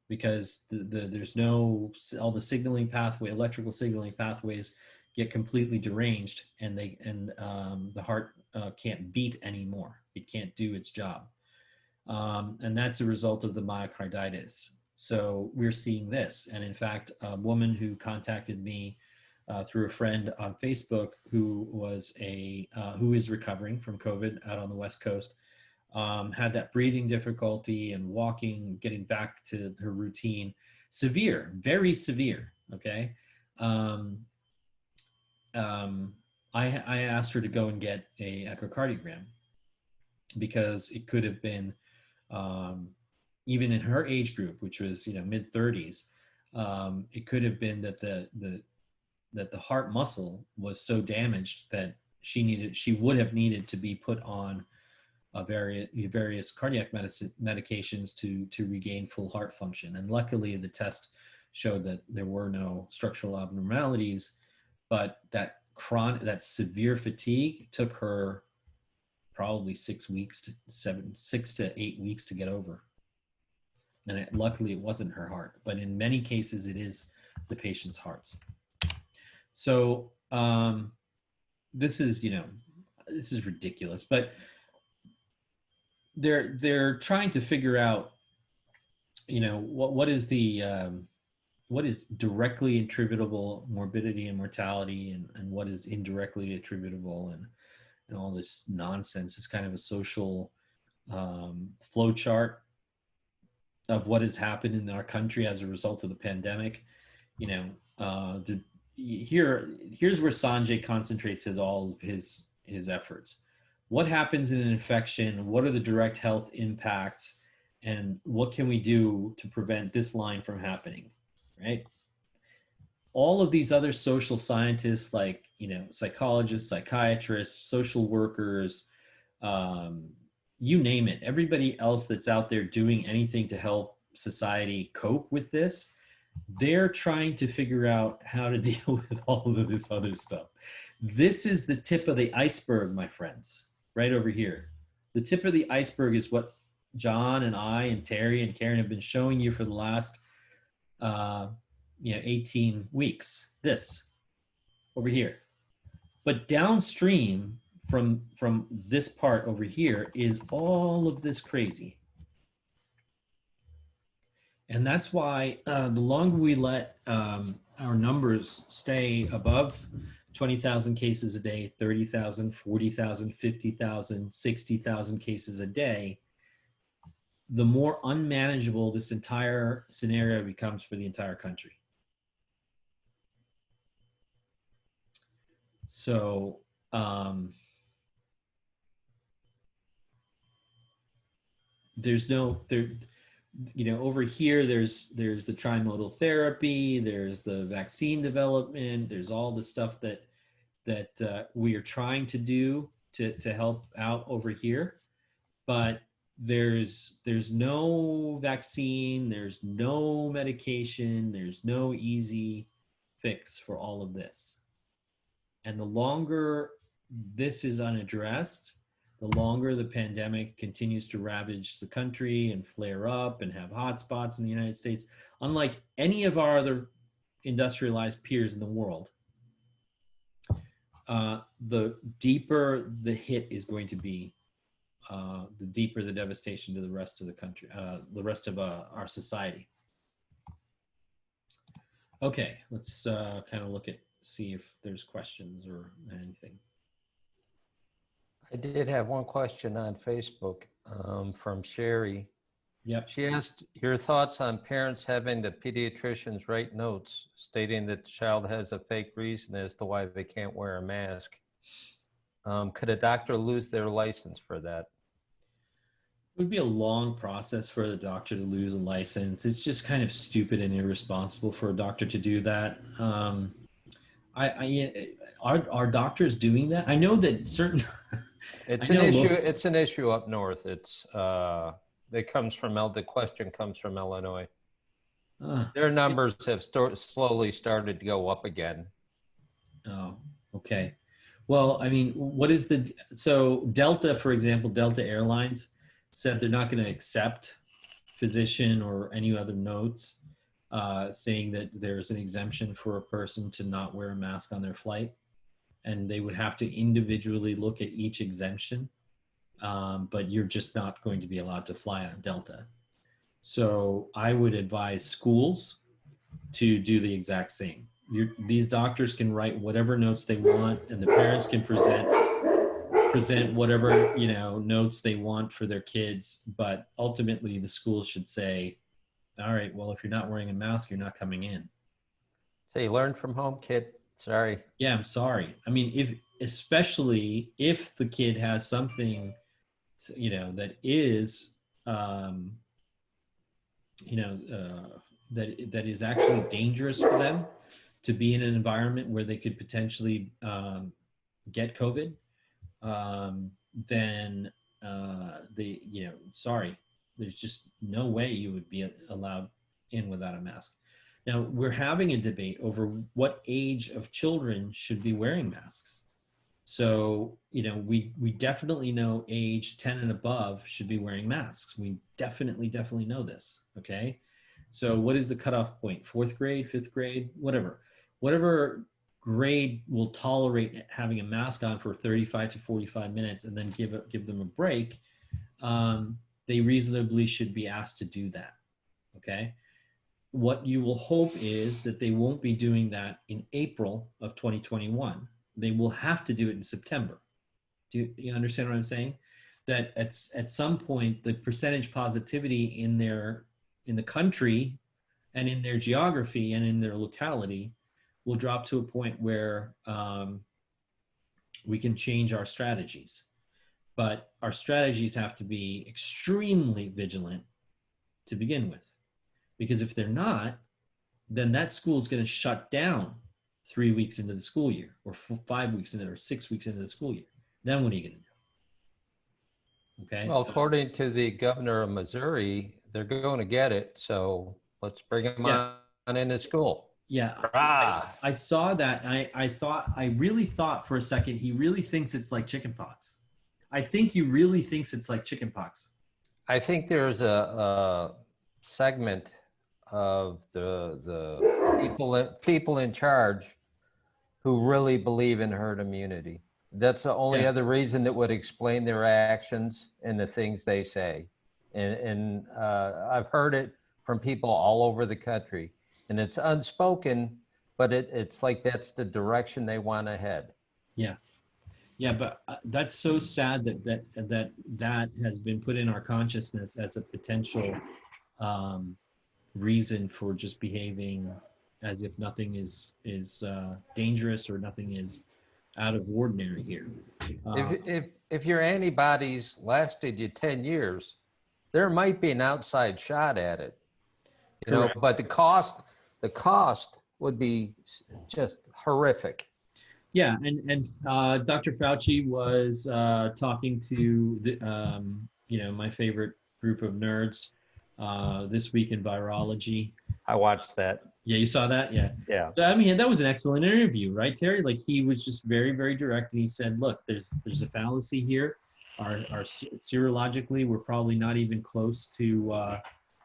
because there's no, all the signaling pathway, electrical signaling pathways get completely deranged, and the heart can't beat anymore. It can't do its job. And that's a result of the myocarditis. So we're seeing this. And in fact, a woman who contacted me through a friend on Facebook who is recovering from COVID out on the West Coast, had that breathing difficulty and walking, getting back to her routine, severe, very severe, okay? I asked her to go and get a echocardiogram because it could have been, even in her age group, which was mid 30s, it could have been that the heart muscle was so damaged that she would have needed to be put on various cardiac medications to regain full heart function. And luckily, the test showed that there were no structural abnormalities, but that severe fatigue took her probably 6 to 8 weeks to get over. And luckily it wasn't her heart, but in many cases it is the patient's hearts. So this is ridiculous, but they're trying to figure out, what is the what is directly attributable morbidity and mortality, and what is indirectly attributable, and all this nonsense. Is kind of a social flow chart of what has happened in our country as a result of the pandemic. You know, here's where Sanjay concentrates all of his efforts. What happens in an infection? What are the direct health impacts? And what can we do to prevent this line from happening, right? All of these other social scientists, like, you know, psychologists, psychiatrists, social workers, you name it, everybody else that's out there doing anything to help society cope with this, they're trying to figure out how to deal with all of this other stuff. This is the tip of the iceberg, my friends, right over here. The tip of the iceberg is what John and I and Terry and Karen have been showing you for the last 18 weeks, this over here. But downstream from this part over here is all of this crazy. And that's why the longer we let our numbers stay above 20,000 cases a day, 30,000, 40,000, 50,000, 60,000 cases a day, the more unmanageable this entire scenario becomes for the entire country. So, there's no, you know, over here, there's the trimodal therapy, there's the vaccine development, there's all the stuff that we are trying to do to help out over here. But there's no vaccine, there's no medication, there's no easy fix for all of this. And the longer this is unaddressed, the longer the pandemic continues to ravage the country and flare up and have hotspots in the United States. Unlike any of our other industrialized peers in the world, the deeper the hit is going to be, the deeper the devastation to the rest of the country, the rest of our society. Okay, let's kind of see if there's questions or anything. I did have one question on Facebook from Sherry. Yep. She asked your thoughts on parents having the pediatricians write notes stating that the child has a fake reason as to why they can't wear a mask. Could a doctor lose their license for that? It would be a long process for the doctor to lose a license. It's just kind of stupid and irresponsible for a doctor to do that. Are doctors doing that? I know that certain. It's an issue. It's an issue up north. It's it comes from the question comes from Illinois. Their numbers have slowly started to go up again. Oh, okay. Well, I mean, what is so Delta, for example, Delta Airlines said they're not going to accept physician or any other notes saying that there's an exemption for a person to not wear a mask on their flight. And they would have to individually look at each exemption, but you're just not going to be allowed to fly on Delta. So I would advise schools to do the exact same. These doctors can write whatever notes they want, and the parents can present whatever, you know, notes they want for their kids. But ultimately, the schools should say, "All right, well, if you're not wearing a mask, you're not coming in." So you learn from home, kid. Sorry. Yeah, I'm sorry. I mean, especially if the kid has something, you know, that is, that is actually dangerous for them to be in an environment where they could potentially get COVID, then sorry, there's just no way you would be allowed in without a mask. Now, we're having a debate over what age of children should be wearing masks. So, you know, we definitely know age 10 and above should be wearing masks. We definitely know this, okay? So what is the cutoff point? 4th grade, 5th grade, whatever grade will tolerate having a mask on for 35 to 45 minutes and then give them a break, they reasonably should be asked to do that, okay? what you will hope is that they won't be doing that in April of 2021. They will have to do it in September. Do you understand what I'm saying? That at some point, the percentage positivity in the country and in their geography and in their locality will drop to a point where we can change our strategies. But our strategies have to be extremely vigilant to begin with. Because if they're not, then that school is going to shut down 3 weeks into the school year, or 5 weeks into, or 6 weeks into the school year. Then what are you going to do? Okay. Well, so, according to the governor of Missouri, they're going to get it. So let's bring them on into school. Yeah, I saw that. I really thought for a second, he really thinks it's like chickenpox. I think he really thinks it's like chickenpox. I think there's a segment of the people in charge who really believe in herd immunity. That's the only other reason that would explain their actions and the things they say. And I've heard it from people all over the country. And it's unspoken, but it's like that's the direction they want to head. Yeah. Yeah, but that's so sad that has been put in our consciousness as a potential reason for just behaving as if nothing is dangerous or nothing is out of ordinary here. If your antibodies lasted you 10 years, there might be an outside shot at it, you know, but the cost would be just horrific. Yeah, and Dr. Fauci was talking to the my favorite group of nerds this week in virology. I watched that. Yeah, you saw that? Yeah. Yeah. So, I mean, that was an excellent interview, right, Terry? Like, he was just very, very direct, and he said, look, there's a fallacy here. Our serologically, we're probably not even close to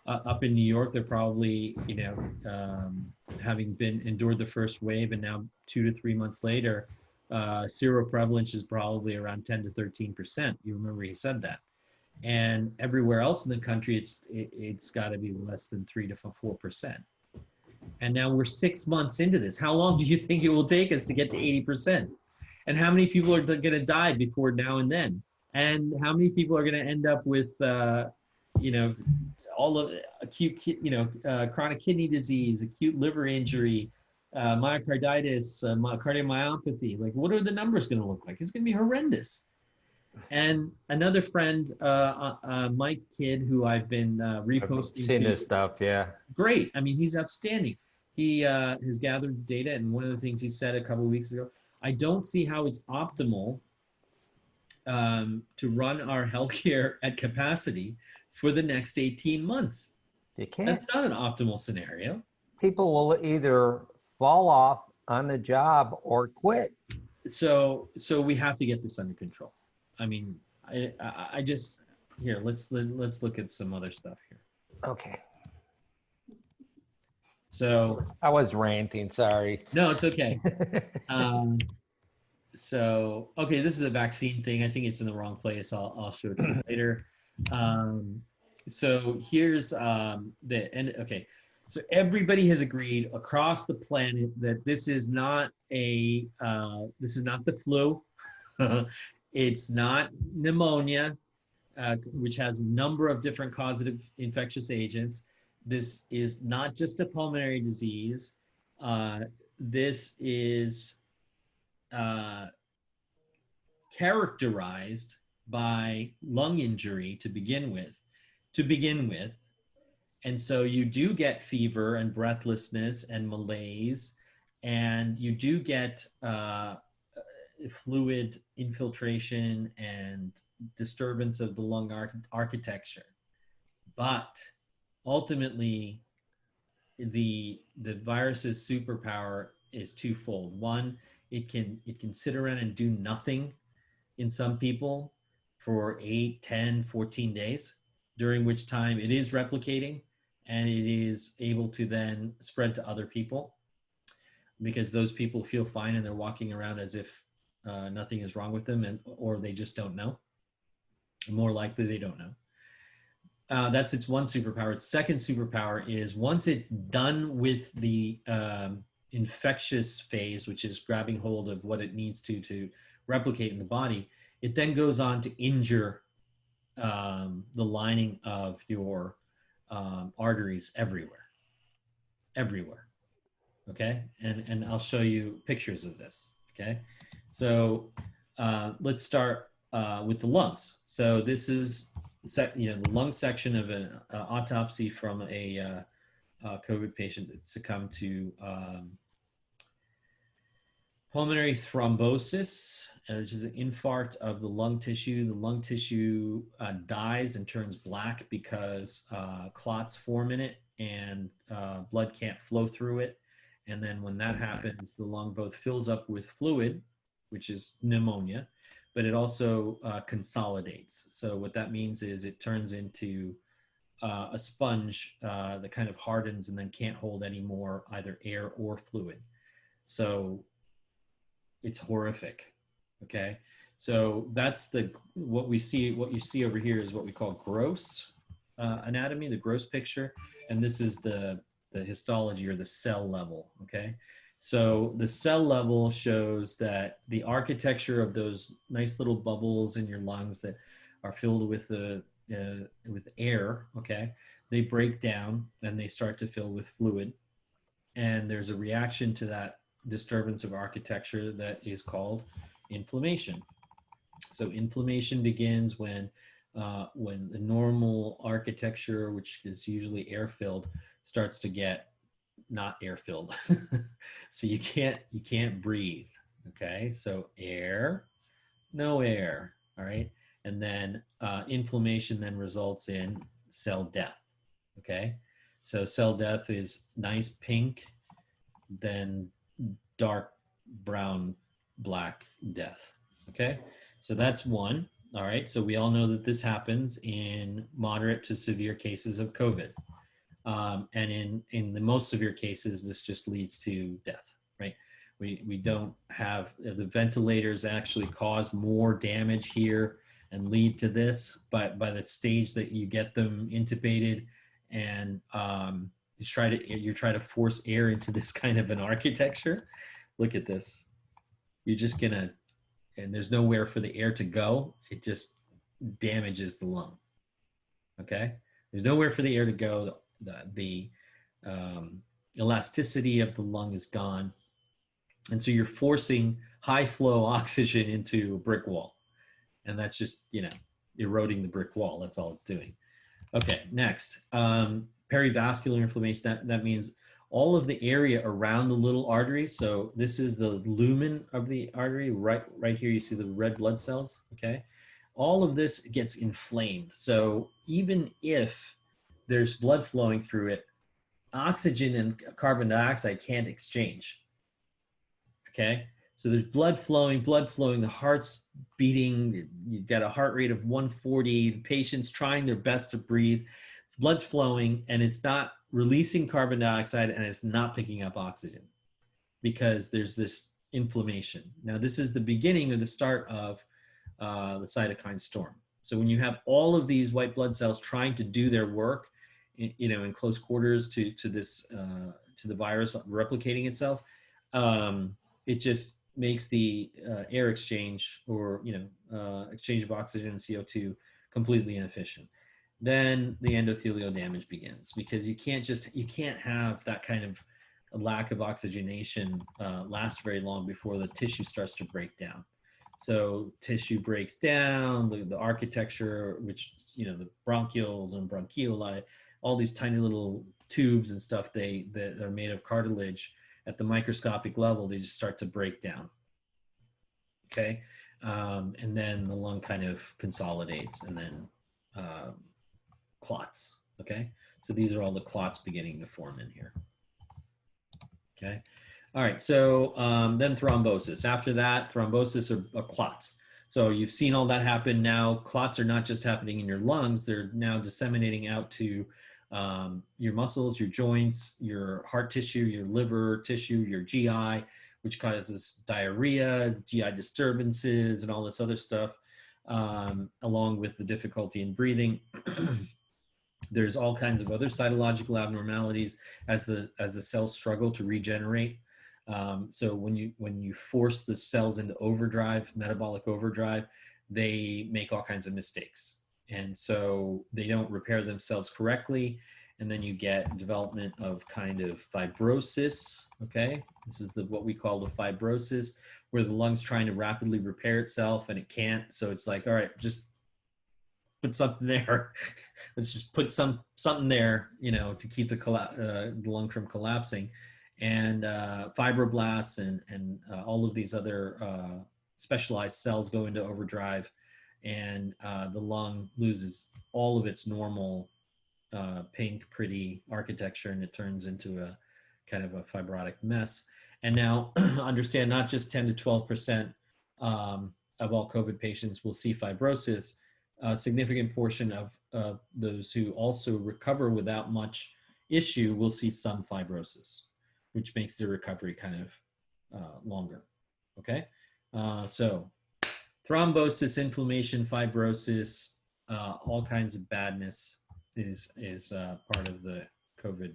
up in New York. They're probably, having endured the first wave, and now 2 to 3 months later, seroprevalence is probably around 10 to 13%. You remember he said that. And everywhere else in the country, it's got to be less than 3 to 4%. And now we're 6 months into this. How long do you think it will take us to get to 80%? And how many people are going to die before now and then? And how many people are going to end up with, all of acute, chronic kidney disease, acute liver injury, myocarditis, cardiomyopathy? Like, what are the numbers going to look like? It's going to be horrendous. And another friend, Mike Kidd, who I've been reposting. I've seen this stuff, yeah. Great. I mean, he's outstanding. He has gathered the data, and one of the things he said a couple of weeks ago, I don't see how it's optimal to run our healthcare at capacity for the next 18 months. You can't. That's not an optimal scenario. People will either fall off on the job or quit. So we have to get this under control. I mean, I just, here, let's look at some other stuff here. Okay. So I was ranting, sorry. No, it's okay. Okay, this is a vaccine thing. I think it's in the wrong place. I'll show it to you later. So here's okay. So everybody has agreed across the planet that this is not the flu. It's not pneumonia, which has a number of different causative infectious agents. This is not just a pulmonary disease. This is characterized by lung injury to begin with. And so you do get fever and breathlessness and malaise, and you do get fluid infiltration and disturbance of the lung architecture. But ultimately, the virus's superpower is twofold. One, it can sit around and do nothing in some people for 8, 10, 14 days, during which time it is replicating and it is able to then spread to other people, because those people feel fine and they're walking around as if nothing is wrong with them, or they just don't know. More likely they don't know. That's its one superpower. Its second superpower is once it's done with the infectious phase, which is grabbing hold of what it needs to replicate in the body, it then goes on to injure the lining of your arteries everywhere. Okay, and I'll show you pictures of this. Okay, so let's start with the lungs. So this is the lung section of an autopsy from a COVID patient that succumbed to pulmonary thrombosis, which is an infarct of the lung tissue. The lung tissue dies and turns black because clots form in it and blood can't flow through it. And then when that happens, the lung both fills up with fluid, which is pneumonia, but it also consolidates. So what that means is it turns into a sponge that kind of hardens and then can't hold any more either air or fluid. So it's horrific. Okay, so that's what you see over here is what we call gross anatomy, the gross picture, and this is the histology or the cell level. Okay, so the cell level shows that the architecture of those nice little bubbles in your lungs that are filled with with air, okay, they break down and they start to fill with fluid, and there's a reaction to that disturbance of architecture that is called inflammation. So inflammation begins when the normal architecture, which is usually air-filled, starts to get not air-filled. So you can't breathe. Okay, so air, no air. All right, and then inflammation then results in cell death. Okay, so cell death is nice pink, then dark brown, black death. Okay, so that's one. All right, so we all know that this happens in moderate to severe cases of COVID. And in the most severe cases, this just leads to death, right? We don't have, the ventilators actually cause more damage here and lead to this, but by the stage that you get them intubated and you try to force air into this kind of an architecture, look at this. You're just gonna, and there's nowhere for the air to go. It just damages the lung. Okay, there's nowhere for the air to go. The elasticity of the lung is gone, and so you're forcing high flow oxygen into a brick wall, and that's just eroding the brick wall. That's all it's doing. Okay, next, perivascular inflammation. That means all of the area around the little artery. So this is the lumen of the artery. Right here, you see the red blood cells. Okay, all of this gets inflamed. So even if there's blood flowing through it, oxygen and carbon dioxide can't exchange. Okay, so there's blood flowing, the heart's beating, you've got a heart rate of 140, the patient's trying their best to breathe, blood's flowing, and it's not releasing carbon dioxide and it's not picking up oxygen because there's this inflammation. Now, this is the beginning or the start of the cytokine storm. So when you have all of these white blood cells trying to do their work, in close quarters to the virus replicating itself, it just makes the air exchange or exchange of oxygen and CO2 completely inefficient. Then the endothelial damage begins because you can't have that kind of a lack of oxygenation last very long before the tissue starts to break down. So tissue breaks down, the architecture, which the bronchioles and bronchioli, all these tiny little tubes and stuff that are made of cartilage at the microscopic level, they just start to break down. Okay, and then the lung kind of consolidates and then clots. Okay, so these are all the clots beginning to form in here. Okay, all right, so then thrombosis. After that, thrombosis are clots. So you've seen all that happen. Now clots are not just happening in your lungs, they're now disseminating out to your muscles, your joints, your heart tissue, your liver tissue, your GI, which causes diarrhea, GI disturbances, and all this other stuff, along with the difficulty in breathing. There's all kinds of other cytological abnormalities as the cells struggle to regenerate. So when you force the cells into overdrive, metabolic overdrive, they make all kinds of mistakes. And so they don't repair themselves correctly. And then you get development of kind of fibrosis, okay? This is what we call the fibrosis, where the lung's trying to rapidly repair itself and it can't. So it's like, all right, just put something there. Let's just put something there, to keep the lung from collapsing. And fibroblasts and all of these other specialized cells go into overdrive, and the lung loses all of its normal pink, pretty architecture, and it turns into a kind of a fibrotic mess. And now understand, not just 10 to 12% of all COVID patients will see fibrosis. A significant portion of those who also recover without much issue will see some fibrosis, which makes the recovery kind of longer, okay? So thrombosis, inflammation, fibrosis, all kinds of badness is part of the COVID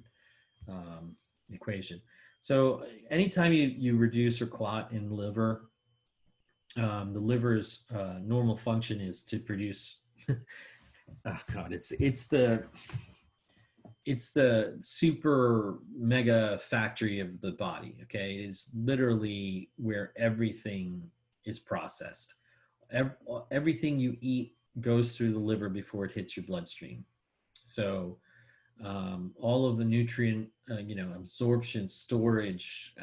equation. So anytime you reduce or clot in the liver, the liver's normal function is to produce, oh God, it's the super mega factory of the body, okay? It is literally where everything is processed. Everything you eat goes through the liver before it hits your bloodstream. So all of the nutrient, absorption, storage,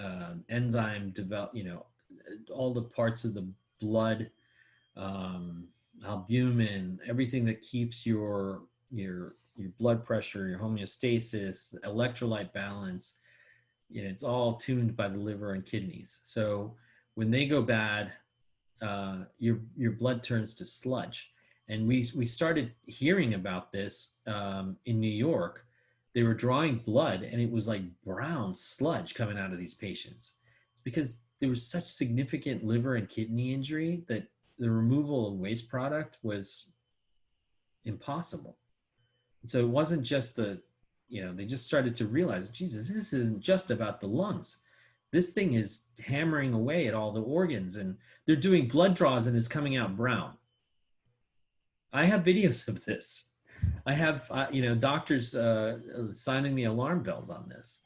enzyme all the parts of the blood, albumin, everything that keeps your blood pressure, your homeostasis, electrolyte balance, it's all tuned by the liver and kidneys. So when they go bad, your blood turns to sludge. And we started hearing about this in New York. They were drawing blood and it was like brown sludge coming out of these patients. It's because there was such significant liver and kidney injury that the removal of waste product was impossible. And so it wasn't just they just started to realize, Jesus, this isn't just about the lungs. This thing is hammering away at all the organs, and they're doing blood draws and it's coming out brown. I have videos of this. I have, doctors signing the alarm bells on this.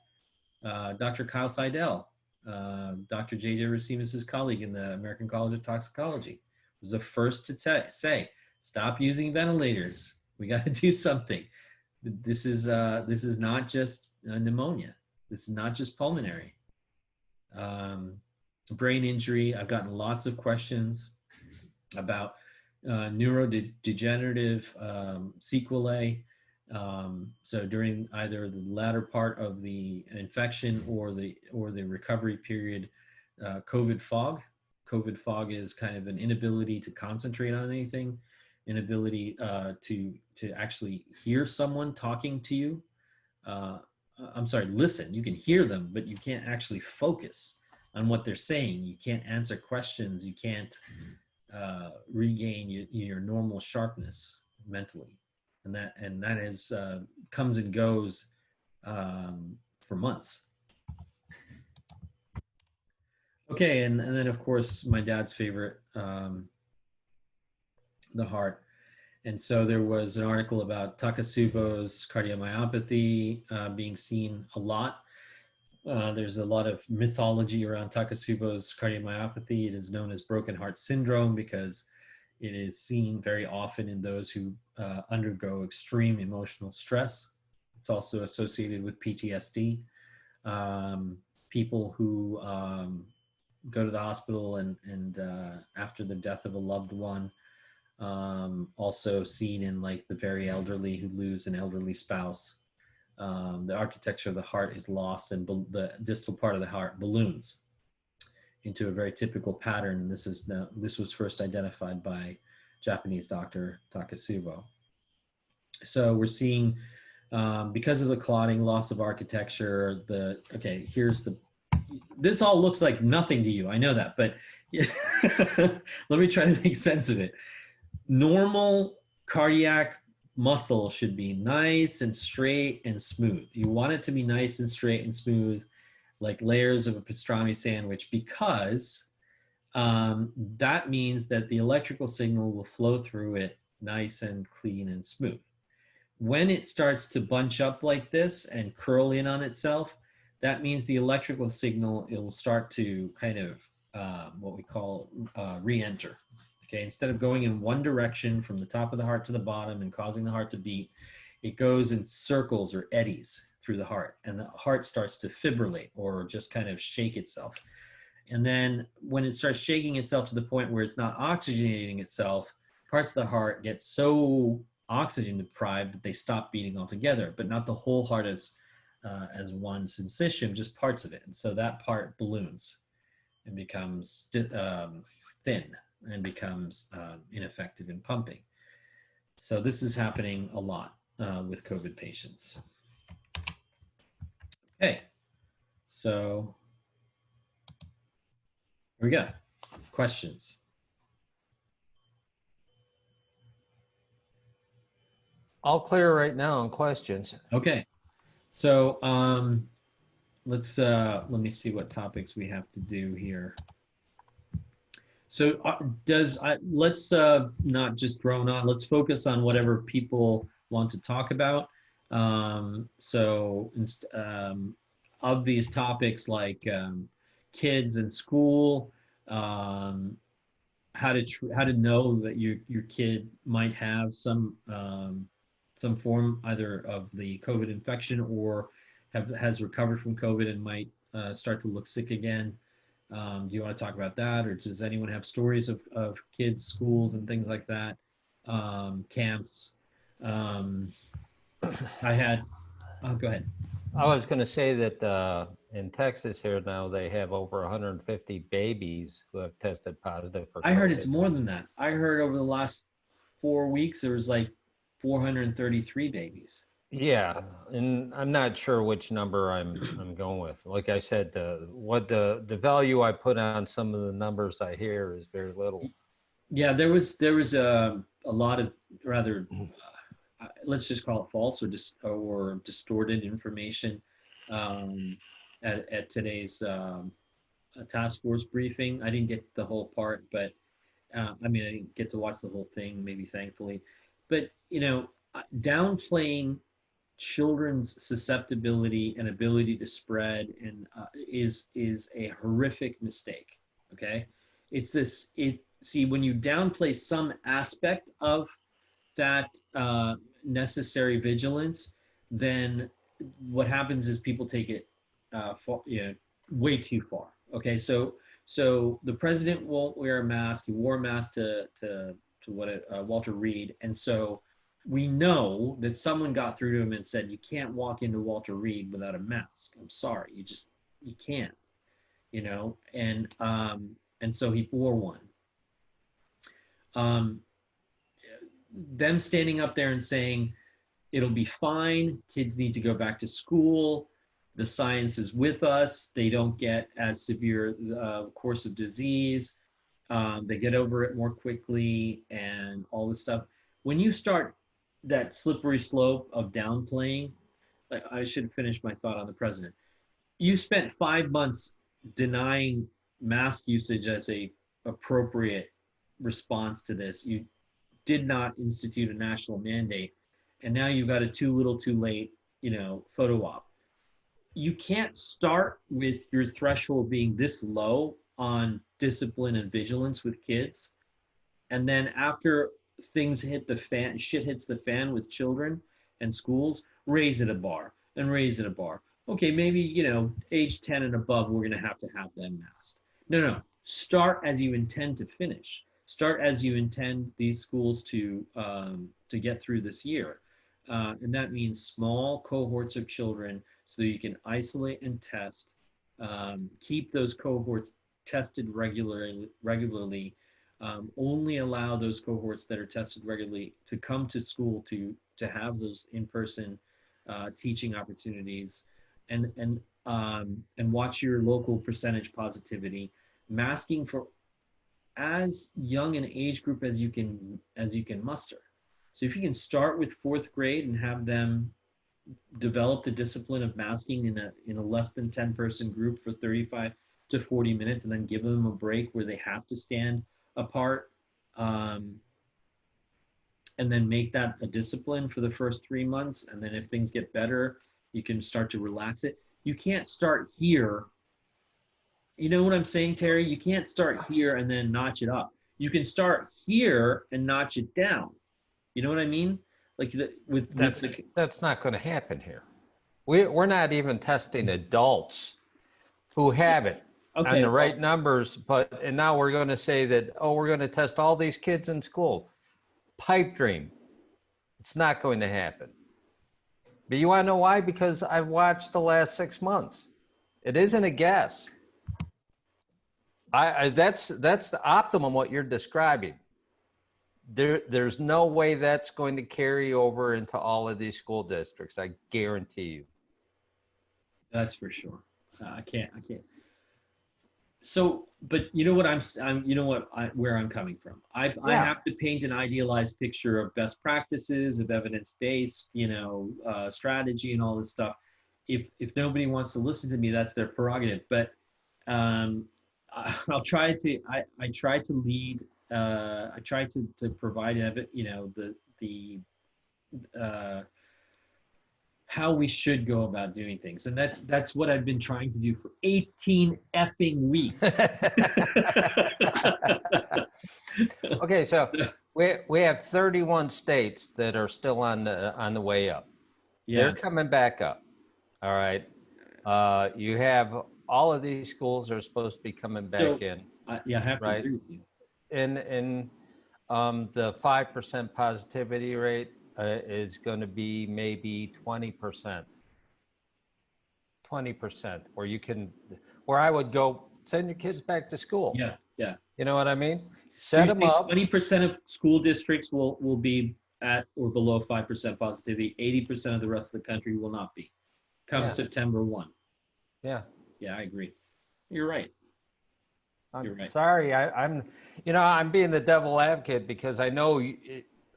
Dr. Kyle Seidel, Dr. J.J. Racimus's colleague in the American College of Toxicology, was the first to say, stop using ventilators. We got to do something. This is not just pneumonia. This is not just pulmonary. Brain injury. I've gotten lots of questions about neurodegenerative sequelae. So during either the latter part of the infection or the recovery period, COVID fog. COVID fog is kind of an inability to concentrate on anything, inability to actually hear someone talking to you. Listen. You can hear them, but you can't actually focus on what they're saying. You can't answer questions. You can't regain your normal sharpness mentally, and that is comes and goes for months. Okay, and then of course my dad's favorite, the heart. And so there was an article about Takotsubo's cardiomyopathy being seen a lot. There's a lot of mythology around Takotsubo's cardiomyopathy. It is known as broken heart syndrome because it is seen very often in those who undergo extreme emotional stress. It's also associated with PTSD. People who go to the hospital and after the death of a loved one, also seen in like the very elderly who lose an elderly spouse. The architecture of the heart is lost and the distal part of the heart balloons into a very typical pattern. This was first identified by Japanese doctor Takotsubo. So we're seeing, because of the clotting, loss of architecture, this all looks like nothing to you. I know that, but let me try to make sense of it. Normal cardiac muscle should be nice and straight and smooth. You want it to be nice and straight and smooth, like layers of a pastrami sandwich, because that means that the electrical signal will flow through it nice and clean and smooth. When it starts to bunch up like this and curl in on itself, that means the electrical signal, it will start to kind of what we call re-enter. Okay, instead of going in one direction from the top of the heart to the bottom and causing the heart to beat, it goes in circles or eddies through the heart, and the heart starts to fibrillate or just kind of shake itself. And then when it starts shaking itself to the point where it's not oxygenating itself, parts of the heart get so oxygen deprived that they stop beating altogether, but not the whole heart as one syncytium, just parts of it. And so that part balloons and becomes thin and becomes ineffective in pumping. So this is happening a lot with COVID patients. Okay, so here we go. Questions? All clear right now on questions. Okay, so let me see what topics we have to do here. So let's not just drone on, let's focus on whatever people want to talk about. Of these topics like kids in school, how to know that your kid might have some form either of the COVID infection or has recovered from COVID and might start to look sick again. Do you want to talk about that, or does anyone have stories of kids, schools, and things like that? Camps. Go ahead. I was going to say that in Texas here now, they have over 150 babies who have tested positive for COVID. I heard it's more than that. I heard over the last 4 weeks, there was like 433 babies. Yeah, and I'm not sure which number I'm going with. Like I said, the value I put on some of the numbers I hear is very little. Yeah, there was a lot of rather let's just call it false or distorted information at today's task force briefing. I didn't get the whole part, but I didn't get to watch the whole thing, maybe thankfully. But downplaying children's susceptibility and ability to spread and is a horrific mistake. Okay, see, when you downplay some aspect of that necessary vigilance, then what happens is people take it way too far. Okay, so the president won't wear a mask. He wore a mask to Walter Reed, and so we know that someone got through to him and said, you can't walk into Walter Reed without a mask. I'm sorry, you can't, and so he wore one. Them standing up there and saying, it'll be fine, kids need to go back to school, the science is with us, they don't get as severe course of disease, they get over it more quickly, and all this stuff. When you start that slippery slope of downplaying, I should finish my thought on the president. You spent 5 months denying mask usage as a appropriate response to this. You did not institute a national mandate, and now you've got a too little too late, photo op. You can't start with your threshold being this low on discipline and vigilance with kids, and then after things hit the fan, shit hits the fan with children and schools, raise it a bar and raise it a bar. Okay, maybe, age 10 and above, we're going to have them masked. No. Start as you intend to finish. Start as you intend these schools to get through this year. And that means small cohorts of children so you can isolate and test, keep those cohorts tested regularly. Only allow those cohorts that are tested regularly to come to school to have those in-person teaching opportunities, and watch your local percentage positivity, masking for as young an age group as you can muster. So if you can start with 4th grade and have them develop the discipline of masking in a less than 10 person group for 35 to 40 minutes, and then give them a break where they have to stand apart, and then make that a discipline for the first 3 months. And then if things get better, you can start to relax it. You can't start here. You know what I'm saying, Terry? You can't start here and then notch it up. You can start here and notch it down. You know what I mean? Like that's not going to happen here. We're not even testing adults who have it on the right numbers, and now we're going to say that, oh, we're going to test all these kids in school. Pipe dream. It's not going to happen. But you want to know why? Because I've watched the last 6 months. It isn't a guess. That's the optimum what you're describing. There's no way that's going to carry over into all of these school districts. I guarantee you. That's for sure. I can't. So, but you know what where I'm coming from. I have to paint an idealized picture of best practices, of evidence-based, strategy and all this stuff. If nobody wants to listen to me, that's their prerogative. But I'll try to. I try to lead. I try to provide how we should go about doing things, and that's what I've been trying to do for 18 effing weeks. Okay, so we have 31 states that are still on the way up. Yeah. They're coming back up. All right. You have all of these schools are supposed to be coming back in. I have to agree with you. And the 5% positivity rate is going to be maybe 20%. 20%, where I would go, send your kids back to school. Yeah. You know what I mean? Set them up. 20% of school districts will be at or below 5% positivity. 80% of the rest of the country will not be. Come September 1. Yeah. Yeah, I agree. You're right. You're right. Sorry, I'm being the devil advocate because I know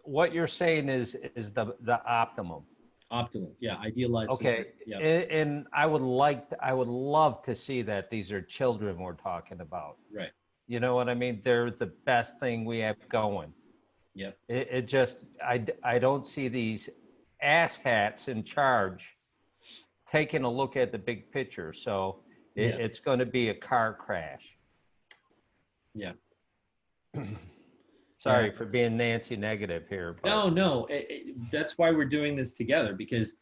what you're saying is the optimum. Optimal, yeah, idealized. Okay, yeah. And I would love to see that these are children we're talking about. Right. You know what I mean? They're the best thing we have going. Yep. It just I don't see these asshats in charge taking a look at the big picture. So it's going to be a car crash. Yeah. Sorry for being Nancy negative here. But. No. That's why we're doing this together, because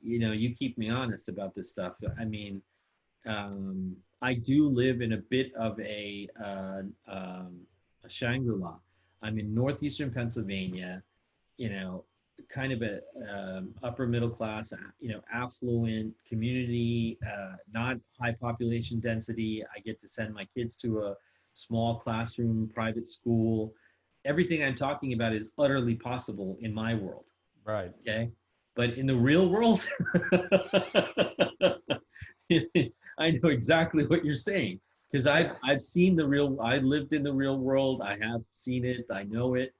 you keep me honest about this stuff. I mean, I do live in a bit of a Shangri-La. I'm in northeastern Pennsylvania, kind of a upper middle class, affluent community, not high population density. I get to send my kids to a small classroom, private school. Everything I'm talking about is utterly possible in my world. Right. Okay. But in the real world, I know exactly what you're saying, because I've seen I lived in the real world. I have seen it. I know it.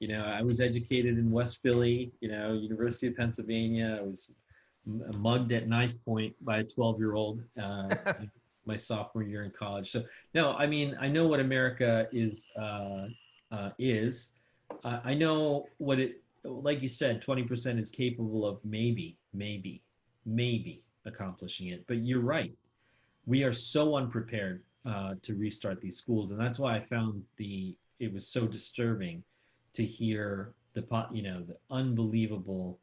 I was educated in West Philly, University of Pennsylvania. I was mugged at knife point by a 12-year-old my sophomore year in college. So no, I mean, I know what America is. I know what it, like you said, 20% is capable of maybe accomplishing it. But you're right. We are so unprepared to restart these schools. And that's why I found it was so disturbing to hear the unbelievable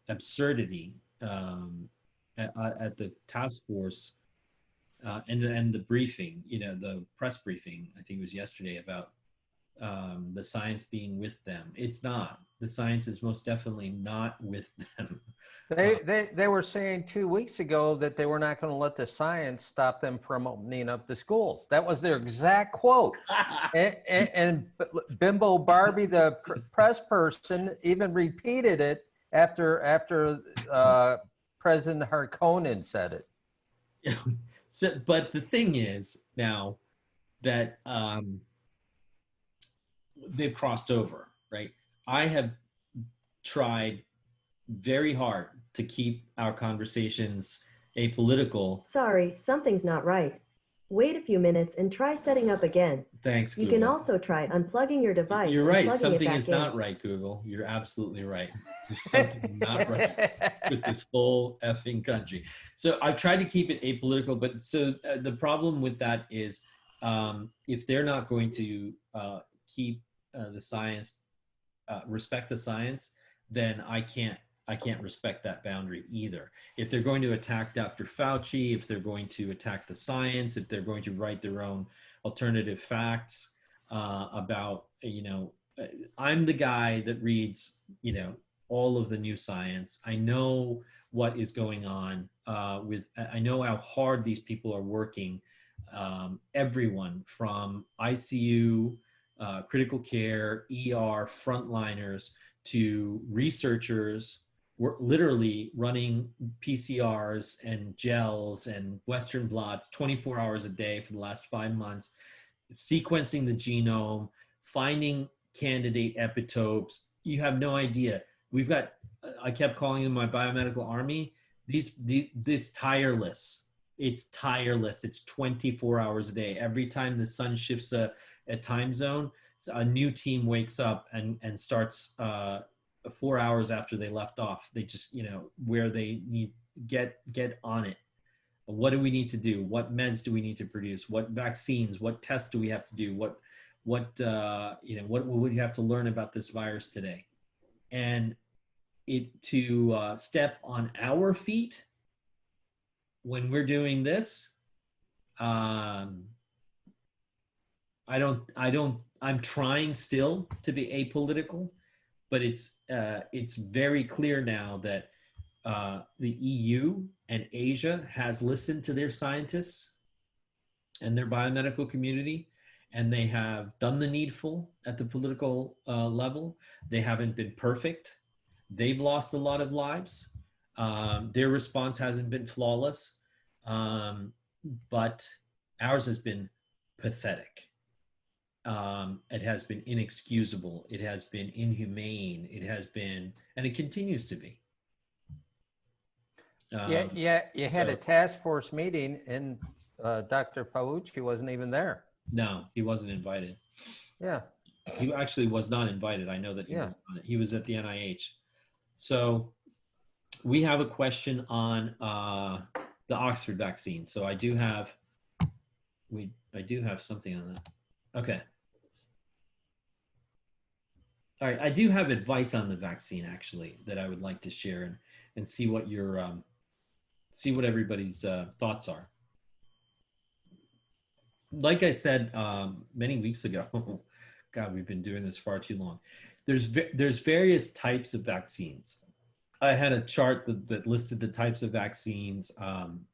absurdity at the task force and the briefing, the press briefing, I think it was yesterday, about the science being with them. It's not. The science is most definitely not with them. They were saying 2 weeks ago that they were not going to let the science stop them from opening up the schools. That was their exact quote. and Bimbo Barbie, the press person, even repeated it after President Harkonnen said it. So, but the thing is now that they've crossed over, right? I have tried very hard to keep our conversations apolitical. Sorry, something's not right. Wait a few minutes and try setting up again. Thanks, You Google. can also try unplugging your device You're and right. plugging Something it back is in. not right, Google. You're absolutely right. There's something not right with this whole effing country. So I've tried to keep it apolitical, but so the problem with that is if they're not going to keep the science, respect the science, then I can't respect that boundary either. If they're going to attack Dr. Fauci, if they're going to attack the science, if they're going to write their own alternative facts about, I'm the guy that reads, all of the new science. I know what is going on I know how hard these people are working. Everyone from ICU, critical care, ER, frontliners, to researchers. We're literally running PCRs and gels and Western blots 24 hours a day for the last 5 months, sequencing the genome, finding candidate epitopes. You have no idea. We've got, I kept calling them my biomedical army. It's tireless. It's tireless. It's 24 hours a day. Every time the sun shifts a time zone, a new team wakes up and starts 4 hours after they left off. They just, where they need get on it. What do we need to do? What meds do we need to produce? What vaccines? What tests do we have to do? What would you have to learn about this virus today? And to step on our feet when we're doing this, I'm trying still to be apolitical, but it's very clear now that the EU and Asia has listened to their scientists and their biomedical community, and they have done the needful at the political level. They haven't been perfect. They've lost a lot of lives. Their response hasn't been flawless, but ours has been pathetic. It has been inexcusable. It has been inhumane. It has been, and it continues to be. You had a task force meeting and Dr. Fauci wasn't even there. No, he wasn't invited. Yeah. He actually was not invited. I know that he was on it. He was at the NIH. So we have a question on the Oxford vaccine. So I do have something on that. Okay. All right. I do have advice on the vaccine actually that I would like to share and see what your see what everybody's thoughts are. Like I said many weeks ago, God, we've been doing this far too long. There's various types of vaccines. I had a chart that listed the types of vaccines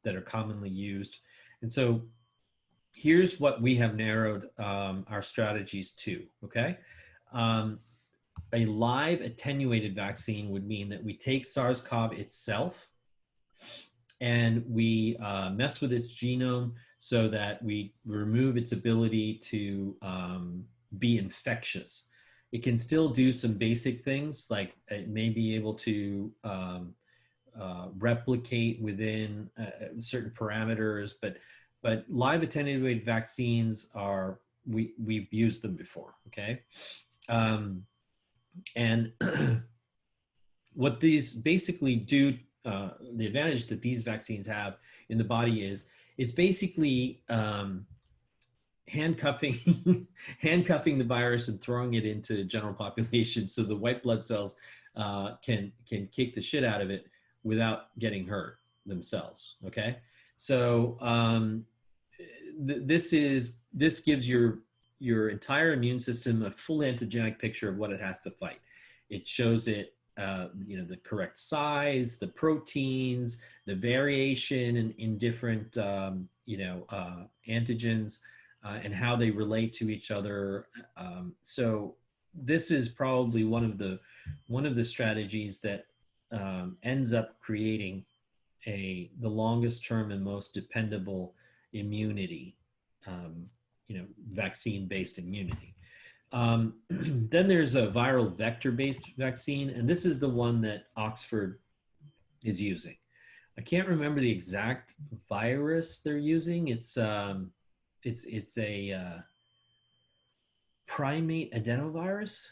that are commonly used. And so here's what we have narrowed our strategies to, okay? A live attenuated vaccine would mean that we take SARS-CoV itself and we mess with its genome so that we remove its ability to be infectious. It can still do some basic things, like it may be able to replicate within certain parameters, but live attenuated vaccines are, we've used them before, okay? And what these basically do, the advantage that these vaccines have in the body is it's basically handcuffing the virus and throwing it into general population so the white blood cells can kick the shit out of it without getting hurt themselves, okay? So this gives your entire immune system a full antigenic picture of what it has to fight. It shows it the correct size, the proteins, the variation in different antigens, and how they relate to each other. So this is probably one of the strategies that ends up creating the longest term and most dependable immunity, vaccine-based immunity. Then there's a viral vector-based vaccine, and this is the one that Oxford is using. I can't remember the exact virus they're using. It's a primate adenovirus.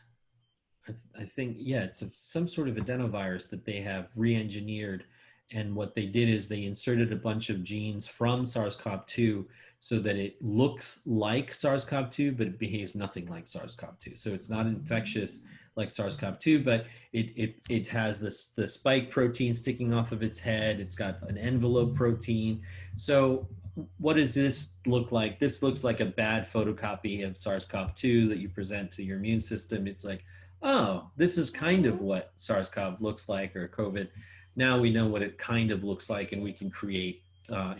I think, yeah, it's some sort of adenovirus that they have re-engineered. And what they did is they inserted a bunch of genes from SARS-CoV-2 so that it looks like SARS-CoV-2, but it behaves nothing like SARS-CoV-2. So it's not infectious like SARS-CoV-2, but it has the spike protein sticking off of its head. It's got an envelope protein. So what does this look like? This looks like a bad photocopy of SARS-CoV-2 that you present to your immune system. It's like, oh, this is kind of what SARS-CoV looks like, or COVID. Now we know what it kind of looks like, and we can create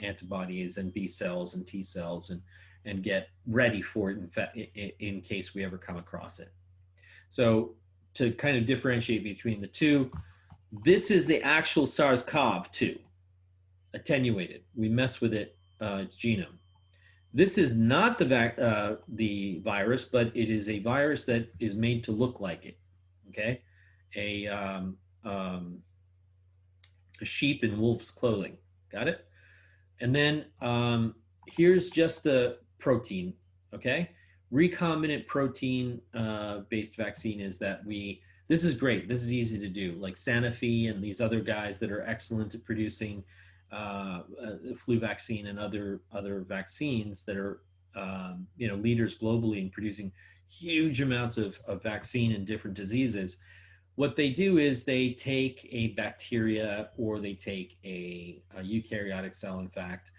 antibodies and B cells and T cells and get ready for it in case we ever come across it. So to kind of differentiate between the two, this is the actual SARS-CoV-2, attenuated. We mess with its genome. This is not the virus, but it is a virus that is made to look like it. Okay, a sheep in wolf's clothing. Got it? And then here's just the protein. Okay, recombinant protein based vaccine is that this is great. This is easy to do. Like Sanofi and these other guys that are excellent at producing the flu vaccine and other vaccines that are leaders globally in producing huge amounts of vaccine in different diseases. What they do is they take a bacteria, or they take a eukaryotic cell, in fact,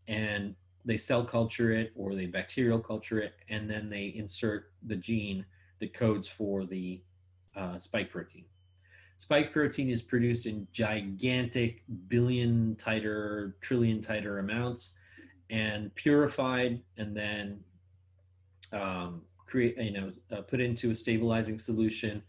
and they cell culture it, or they bacterial culture it, and then they insert the gene that codes for the spike protein. Spike protein is produced in gigantic billion titer, trillion titer amounts, and purified, and then put into a stabilizing solution,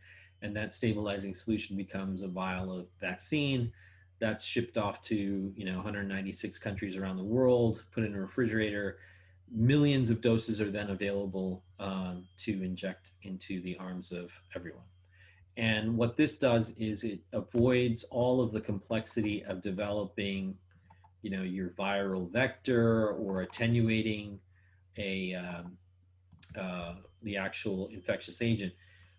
and that stabilizing solution becomes a vial of vaccine that's shipped off to 196 countries around the world, put in a refrigerator. Millions of doses are then available to inject into the arms of everyone. And what this does is it avoids all of the complexity of developing, your viral vector or attenuating the actual infectious agent.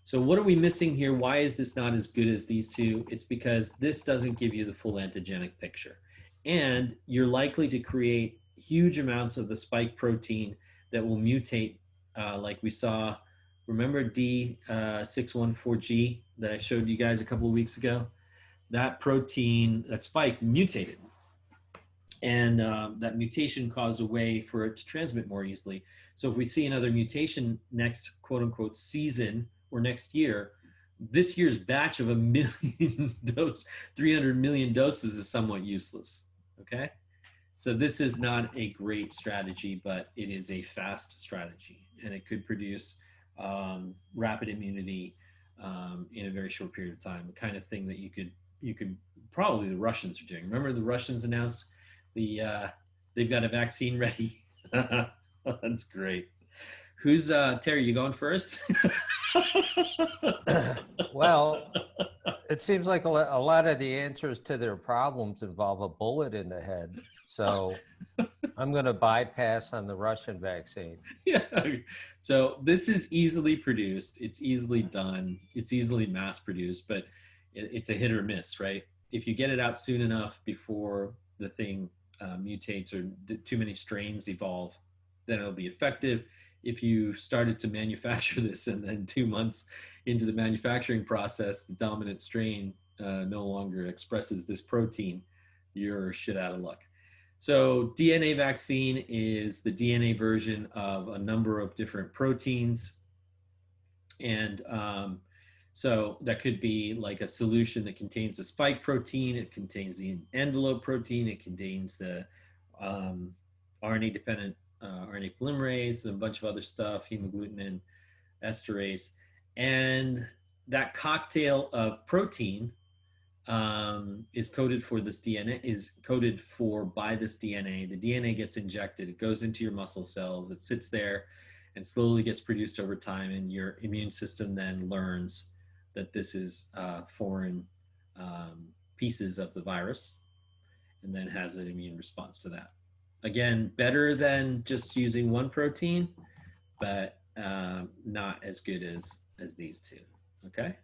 So what are we missing here? Why is this not as good as these two? It's because this doesn't give you the full antigenic picture. And you're likely to create huge amounts of the spike protein that will mutate, like we saw. Remember D614G that I showed you guys a couple of weeks ago? That protein, that spike, mutated. And that mutation caused a way for it to transmit more easily. So if we see another mutation next, quote unquote, season or next year, this year's batch of 1 million dose, 300 million doses is somewhat useless, okay? So this is not a great strategy, but it is a fast strategy, and it could produce rapid immunity in a very short period of time, the kind of thing that you could probably, the Russians are doing. Remember the Russians announced they've got a vaccine ready. That's great. Who's Terry, you going first? Well, it seems like a lot of the answers to their problems involve a bullet in the head. So I'm going to bypass on the Russian vaccine. Yeah. So this is easily produced. It's easily done. It's easily mass produced, but it's a hit or miss, right? If you get it out soon enough before the thing mutates or too many strains evolve, then it'll be effective. If you started to manufacture this and then 2 months into the manufacturing process, the dominant strain no longer expresses this protein, you're shit out of luck. So DNA vaccine is the DNA version of a number of different proteins. And so that could be like a solution that contains a spike protein, it contains the envelope protein, it contains the RNA-dependent RNA polymerase, and a bunch of other stuff, hemagglutinin, esterase. And that cocktail of protein is coded for this DNA, is coded for by this DNA. The DNA gets injected, it goes into your muscle cells, it sits there, and slowly gets produced over time, and your immune system then learns that this is foreign pieces of the virus, and then has an immune response to that. Again, better than just using one protein, but not as good as these two, okay?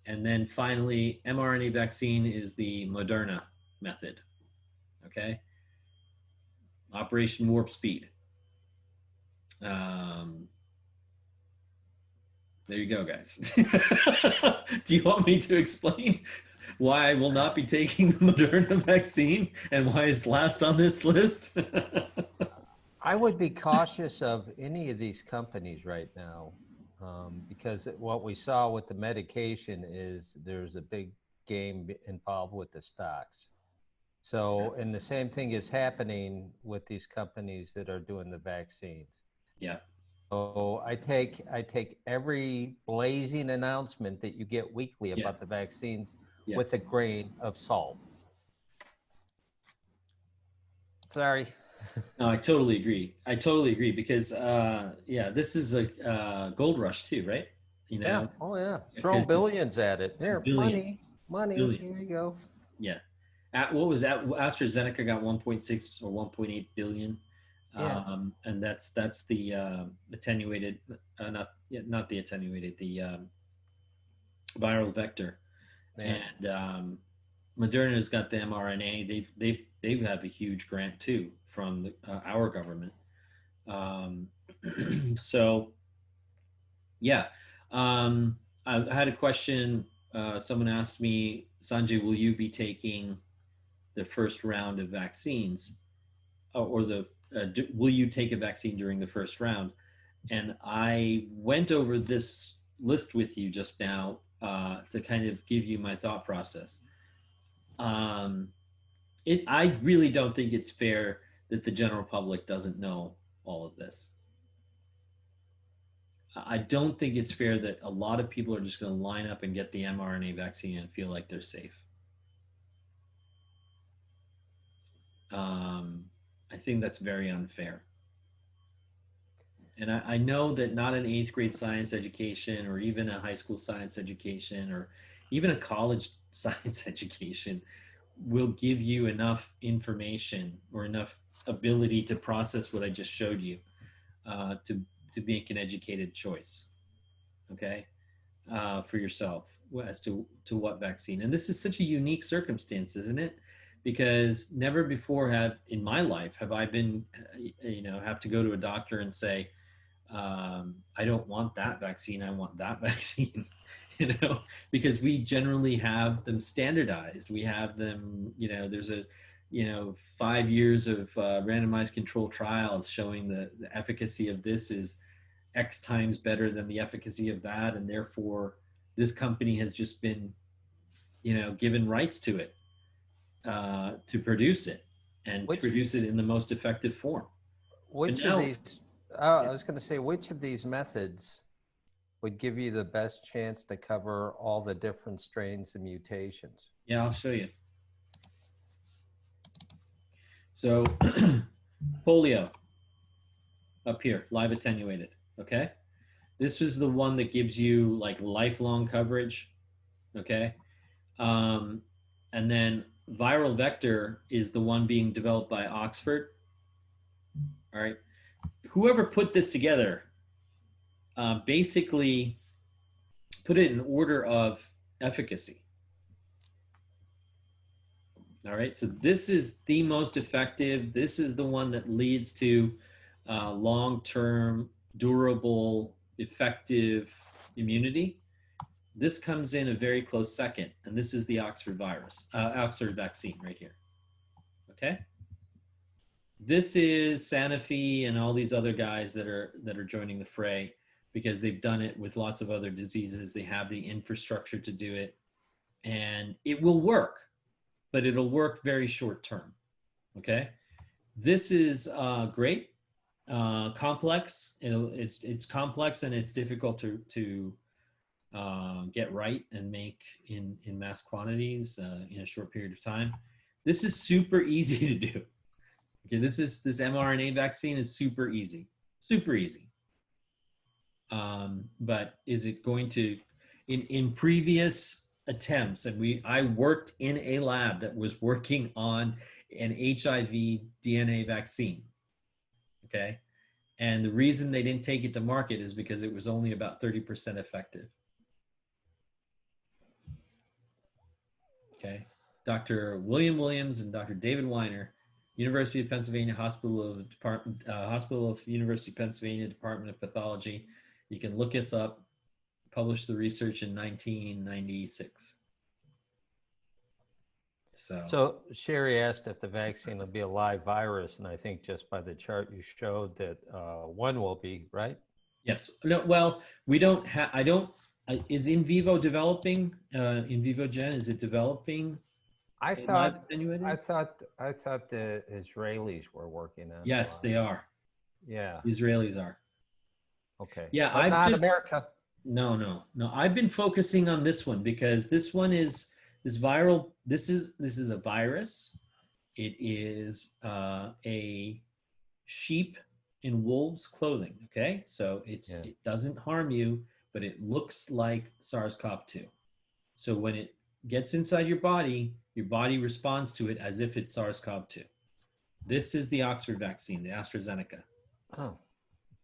And then finally, mRNA vaccine is the Moderna method, okay? Operation Warp Speed. There you go, guys. Do you want me to explain why I will not be taking the Moderna vaccine and why it's last on this list? I would be cautious of any of these companies right now, because what we saw with the medication is there's a big game involved with the stocks. So, and the same thing is happening with these companies that are doing the vaccines. Yeah. So I take every blazing announcement that you get weekly about the vaccines with a grain of salt. Sorry. No, I totally agree. I totally agree because, yeah, this is a gold rush too, right? You know? Yeah. Oh yeah. Throw billions at it. There, money. Billions. Here you go. Yeah. What was that? AstraZeneca got 1.6 or 1.8 billion. Yeah. And that's the attenuated, not the attenuated, the viral vector. Yeah. And Moderna's got the mRNA. They have a huge grant too from our government. So yeah, I had a question. Someone asked me, Sanjay, will you be taking the first round of vaccines, or will you take a vaccine during the first round? And I went over this list with you just now to kind of give you my thought process. I really don't think it's fair that the general public doesn't know all of this. I don't think it's fair that a lot of people are just going to line up and get the mRNA vaccine and feel like they're safe. I think that's very unfair. And I know that not an 8th grade science education or even a high school science education or even a college science education will give you enough information or enough ability to process what I just showed you to make an educated choice, okay, for yourself as to what vaccine. And this is such a unique circumstance, isn't it? Because never before in my life have I been, have to go to a doctor and say, I don't want that vaccine, I want that vaccine, because we generally have them standardized. We have them, there's 5 years of randomized controlled trials showing the efficacy of this is X times better than the efficacy of that. And therefore this company has just been, given rights to it, to produce it and to produce it in the most effective form. Which of these, I was going to say, which of these methods would give you the best chance to cover all the different strains and mutations? Yeah, I'll show you. So polio up here, live attenuated, okay? This was the one that gives you like lifelong coverage, okay? And then viral vector is the one being developed by Oxford, all right? Whoever put this together basically put it in order of efficacy. All right, so this is the most effective. This is the one that leads to long-term, durable, effective immunity. This comes in a very close second, and this is the Oxford vaccine right here. Okay. This is Sanofi and all these other guys that are joining the fray because they've done it with lots of other diseases. They have the infrastructure to do it, and it will work, but it'll work very short term. Okay, this is great, complex. It's complex and it's difficult to get right and make in mass quantities in a short period of time. This is super easy to do. Okay, this mRNA vaccine is super easy, super easy. But is it going to, in previous attempts, and I worked in a lab that was working on an HIV DNA vaccine, okay? And the reason they didn't take it to market is because it was only about 30% effective. Okay. Dr. William Williams and Dr. David Weiner, University of Pennsylvania Hospital of University of Pennsylvania Department of Pathology. You can look us up, published the research in 1996. So Sherry asked if the vaccine will be a live virus, and I think just by the chart you showed that one will be, right? Yes. No, well, we don't have, is in vivo developing, in vivo gen, is it developing? I thought the Israelis were working on it. Yes, they are. Yeah. Israelis are. Okay. Yeah, but not America. No. I've been focusing on this one because this one is this viral. This is a virus. It is a sheep in wolves clothing. Okay, so it doesn't harm you, but it looks like SARS-CoV-2. So when it gets inside your body responds to it as if it's SARS-CoV-2. This is the Oxford vaccine, the AstraZeneca. Oh.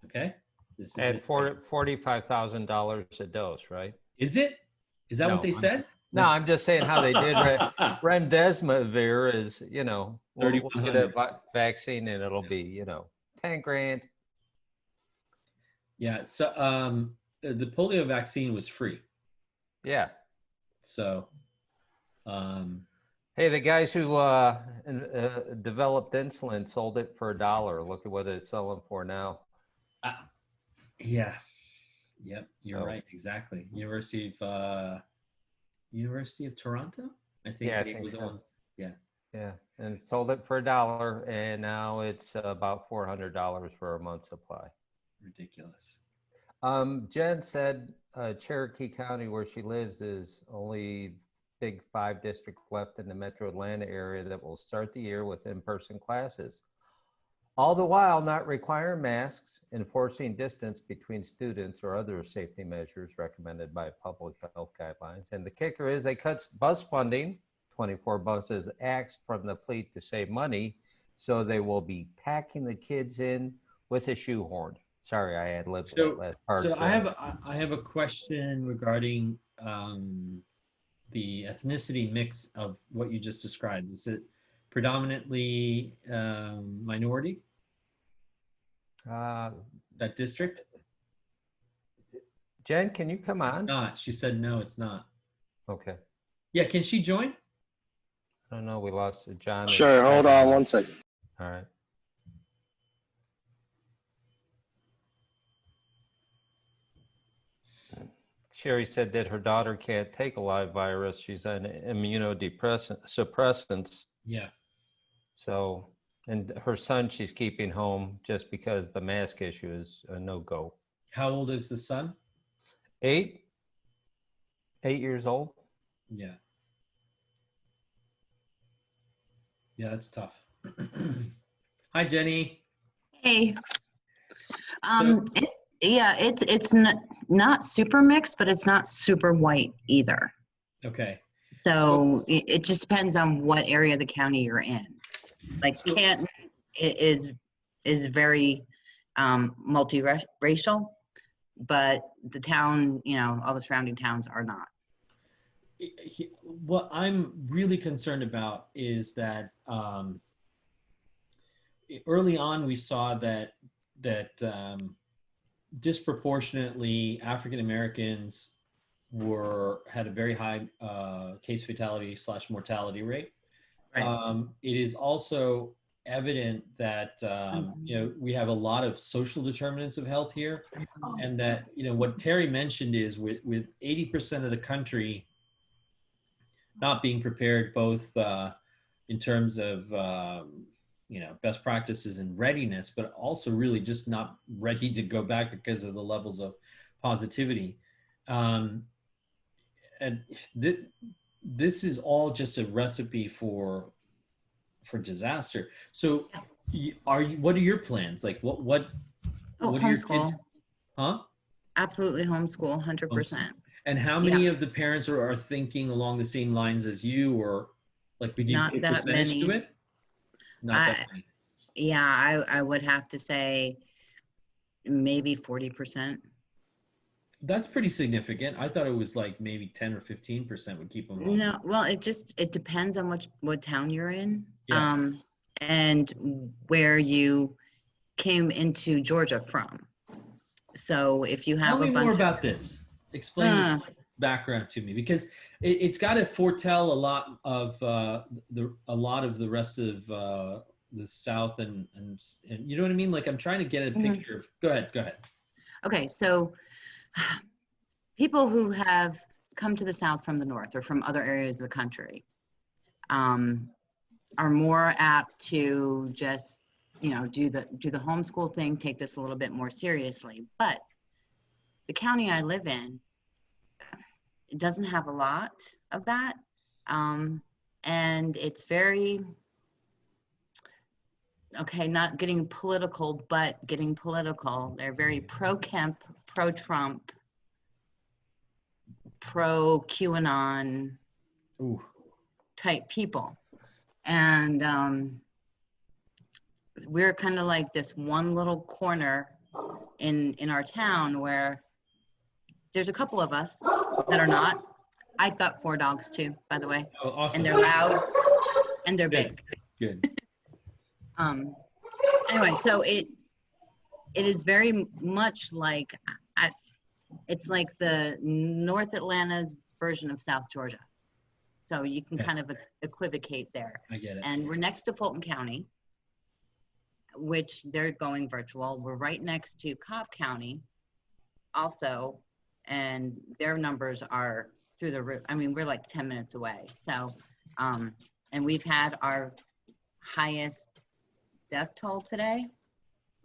Okay. This is at $45,000 a dose, right? Is it? Is that what they said? No, I'm just saying how they did. Remdesivir is, we'll get a vaccine and it'll be, 10 grand. Yeah. So the polio vaccine was free. Yeah. So, hey, the guys who developed insulin sold it for $1. Look at what it's selling for now. Yeah. Yep. You're right. Exactly. University of Toronto. I think. Yeah, they were the ones. Yeah. Yeah, and sold it for $1, and now it's about $400 for a month's supply. Ridiculous. Jen said Cherokee County, where she lives, is only big 5 district left in the Metro Atlanta area that will start the year with in-person classes. All the while not requiring masks, enforcing distance between students or other safety measures recommended by public health guidelines. And the kicker is they cut bus funding, 24 buses axed from the fleet to save money, so they will be packing the kids in with a shoehorn. Sorry, I had lived that last part. So I have a question regarding the ethnicity mix of what you just described. Is it predominantly minority? That district? Jen, can you come on? It's not. She said no, it's not. Okay. Yeah, can she join? I don't know. We lost John. Sure. Hold on one second. All right. Sherry said that her daughter can't take a live virus. She's on immunosuppressants. Yeah. So, and her son she's keeping home just because the mask issue is a no-go. How old is the son? 8 years old. Yeah. Yeah, that's tough. Hi, Jenny. Hey. It's not super mixed, but it's not super white either. Okay. So it just depends on what area of the county you're in. Like Canton is very multiracial, but the town, all the surrounding towns are not. What I'm really concerned about is that early on we saw that disproportionately African Americans had a very high case fatality / mortality rate. Right. It is also evident that we have a lot of social determinants of health here, and that what Terry mentioned is with 80% of the country not being prepared, both in terms of best practices and readiness, but also really just not ready to go back because of the levels of positivity. And this is all just a recipe for disaster. So what are your plans? Like what are your kids? Huh? Absolutely homeschool, 100%. And how many of the parents are thinking along the same lines as you, or like, would you Not put that percentage to many. it? Not that many. Yeah, I would have to say maybe 40%. That's pretty significant. I thought it was like maybe 10 or 15% would keep them home. No, well, it depends on what town you're in, Yeah. and where you came into Georgia from. So if you have Tell me a bunch more of about this. Explain this background to me, because it's got to foretell a lot of the rest of the South and you know what I mean. Like, I'm trying to get a picture of. Go ahead. Okay, so people who have come to the South from the North or from other areas of the country are more apt to just, do the homeschool thing, take this a little bit more seriously. But the county I live in, it doesn't have a lot of that. And it's very, okay, not getting political, but getting political. They're very pro-Kemp, pro-Trump, pro-QAnon type people. And we're kind of like this one little corner in our town where there's a couple of us that are not. I've got 4 dogs too, by the way. Oh, awesome. And they're loud and they're big. Good. Anyway, so it is very much like, it's like the North Atlanta's version of South Georgia. So you can kind of equivocate there. I get it. And we're next to Fulton County, which they're going virtual. We're right next to Cobb County also, and their numbers are through the roof. I mean, we're like 10 minutes away. So, and we've had our highest death toll today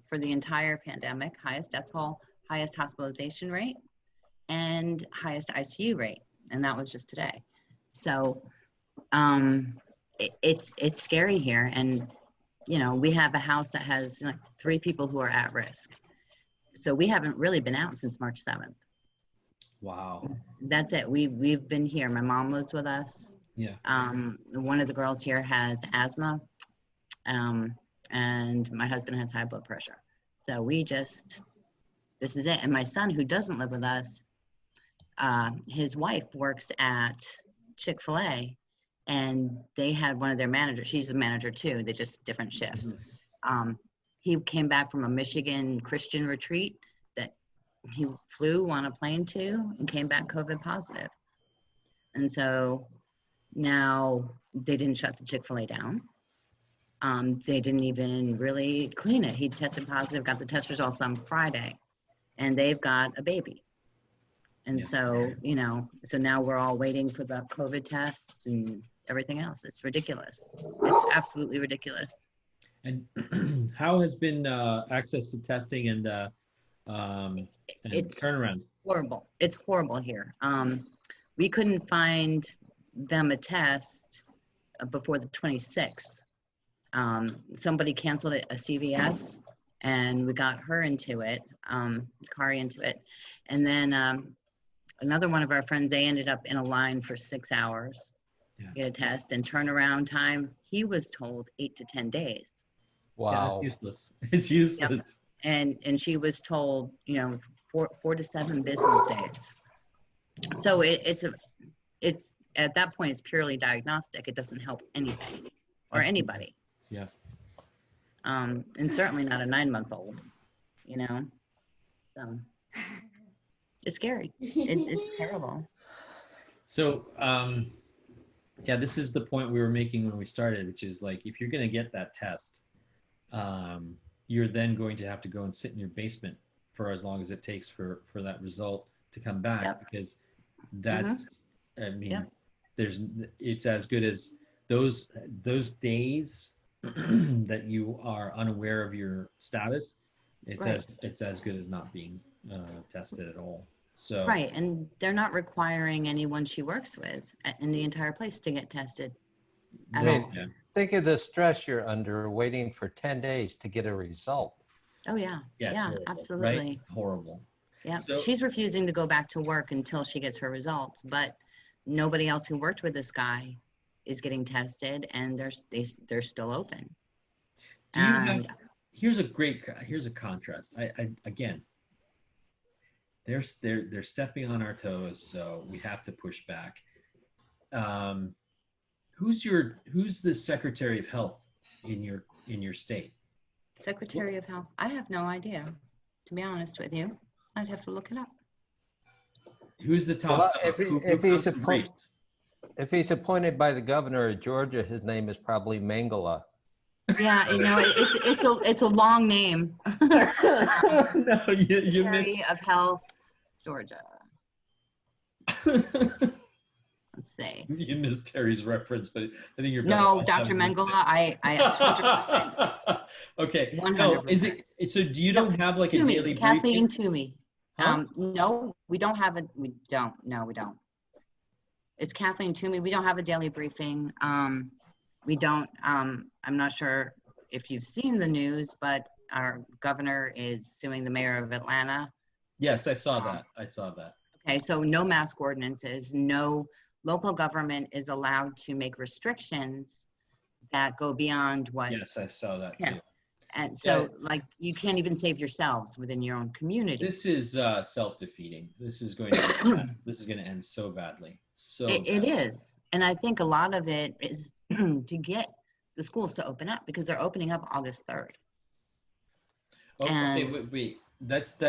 for the entire pandemic, highest death toll, highest hospitalization rate, and highest ICU rate. And that was just today. So it's scary here. And, we have a house that has 3 people who are at risk. So we haven't really been out since March 7th. Wow. That's it. We've been here. My mom lives with us. Yeah. One of the girls here has asthma, and my husband has high blood pressure. So this is it. And my son, who doesn't live with us, his wife works at Chick-fil-A, and they had one of their managers. She's a manager too. They just different shifts. He came back from a Michigan Christian retreat that he flew on a plane to and came back COVID positive. And so now they didn't shut the Chick-fil-A down. They didn't even really clean it. He tested positive, got the test results on Friday, and they've got a baby. And so, so now we're all waiting for the COVID tests and everything else. It's ridiculous. It's absolutely ridiculous. And how has been access to testing and it's turnaround? Horrible. It's horrible here. We couldn't find them a test before the 26th. Somebody canceled it, a CVS, and we got her into it, Kari into it. And then another one of our friends, they ended up in a line for 6 hours to get a test, and turnaround time, he was told 8 to 10 days. Wow. Yeah, it's useless. It's useless. Yep. And she was told, 4 to 7 business days. So it's at that point, it's purely diagnostic. It doesn't help anything or anybody. Yeah. And certainly not a 9-month-old, So it's scary. It's terrible. So, this is the point we were making when we started, which is like, if you're going to get that test, you're then going to have to go and sit in your basement for as long as it takes for that result to come back, because that's, it's as good as those days that you are unaware of your status. It's as good as not being tested at all. So right, and they're not requiring anyone she works with in the entire place to get tested at all. Yeah. Think of the stress you're under waiting for 10 days to get a result. Oh yeah, yeah, absolutely. right? Horrible. Yeah, So- she's refusing to go back to work until she gets her results, but nobody else who worked with this guy is getting tested, and they're still open. Do you And have, here's a contrast. I again, they're stepping on our toes, so we have to push back. Who's the Secretary of Health in your state? Secretary of Health, I have no idea, to be honest with you. I'd have to look it up. Who's the top? Well, who if comes he's from Greece? appointed by the governor of Georgia, his name is probably Mengele. Yeah, it's a long name. No, you missed. Secretary of Health, Georgia. Let's see. You missed Terry's reference, but I think you're better No, off Dr. having missed Mengele, it. I Okay. 100%. No, is it so? Do you don't have like a daily Kathleen briefing? Toomey. Huh? No, we don't have it. We don't. No, we don't. It's Kathleen Toomey. We don't have a daily briefing. We don't. I'm not sure if you've seen the news, but our governor is suing the mayor of Atlanta. Yes, I saw that. Okay, so no mask ordinances. No local government is allowed to make restrictions that go beyond what. Yes, I saw that Yeah. too. And so, like, you can't even save yourselves within your own community. This is self-defeating. This is going to end so badly. It is. And I think a lot of it is to get the schools to open up, because they're opening up August 3rd. Oh, okay, And- wait. That's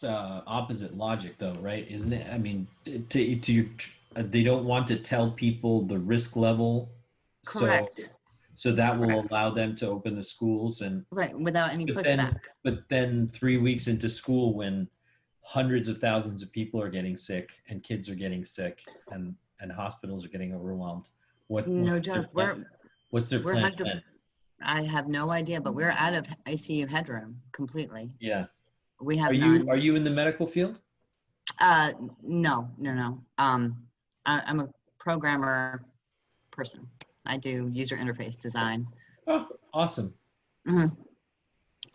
opposite logic, though, right? Isn't it? I mean, they don't want to tell people the risk level. Correct. So that will Correct. allow them to open the schools and. Right, without any But pushback. then 3 weeks into school, when hundreds of thousands of people are getting sick and kids are getting sick and hospitals are getting overwhelmed, No, Jeff, what's their we're plan 100 then? I have no idea, but we're out of ICU headroom completely. Yeah. We have Are none. you in the medical field? No. I'm a programmer person. I do user interface design. Oh, awesome. Mhm.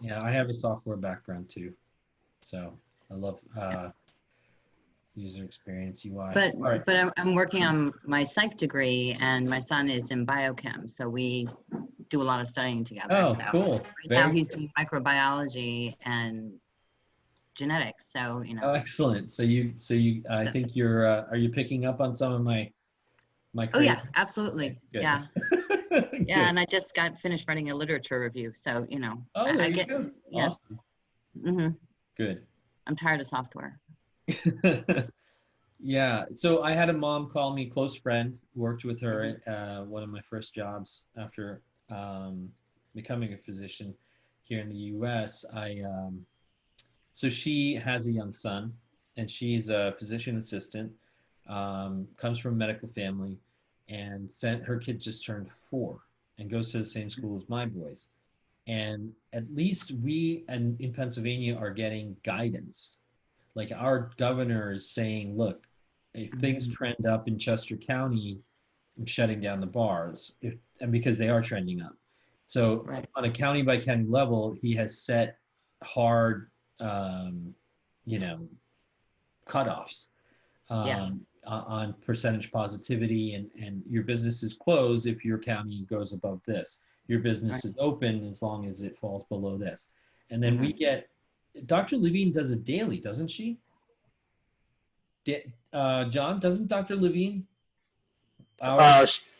Yeah, I have a software background too. So I love user experience, UI. But All right. I'm working on my psych degree, and my son is in biochem, so we do a lot of studying together. Oh, So cool. right Very now he's doing microbiology and genetics. So Oh, excellent. So I think are you picking up on some of my Oh yeah, creative- absolutely. Good. Yeah, Good. yeah. And I just got finished writing a literature review, so Oh, there I you get. go. Yeah. Awesome. hmm Good. I'm tired of software. Yeah. So I had a mom call me, close friend, worked with her at one of my first jobs after becoming a physician here in the US. So she has a young son, and she's a physician assistant, comes from a medical family, and her kids just turned 4 and goes to the same school as my boys. And at least we in Pennsylvania are getting guidance. Like our governor is saying, look, if things trend up in Chester County, I'm shutting down the bars, and because they are trending up. So Right. on a county by county level, he has set hard, cutoffs on percentage positivity, and your business is closed if your county goes above this. Your business is open as long as it falls below this. And then we get, Dr. Levine does it daily, doesn't she? John, doesn't Dr. Levine?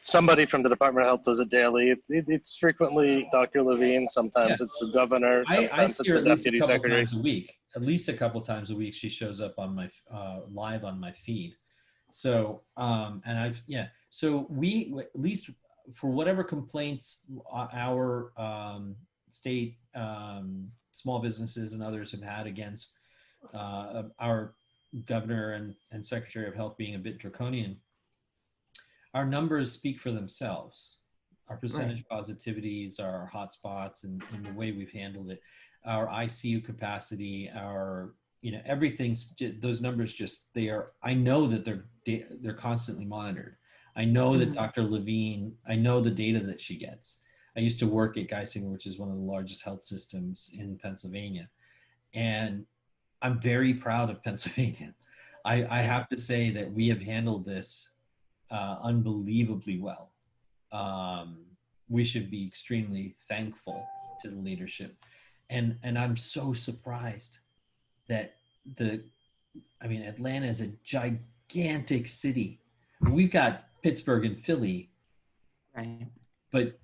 Somebody from the Department of Health does it daily. It's frequently Dr. Levine. Sometimes it's the governor. I Sometimes see it's her the at least a deputy couple secretary. times a week. At least a couple times a week, she shows up on my live on my feed. So So we, at least for whatever complaints our state small businesses and others have had against our governor and Secretary of Health being a bit draconian, our numbers speak for themselves. Our percentage positivities, our hotspots, and the way we've handled it, our ICU capacity, our everything's, those numbers I know that they're constantly monitored. I know that Dr. Levine, I know the data that she gets. I used to work at Geisinger, which is one of the largest health systems in Pennsylvania. And I'm very proud of Pennsylvania. I have to say that we have handled this unbelievably well. We should be extremely thankful to the leadership. And I'm so surprised that Atlanta is a gigantic city. We've got Pittsburgh and Philly, Right. but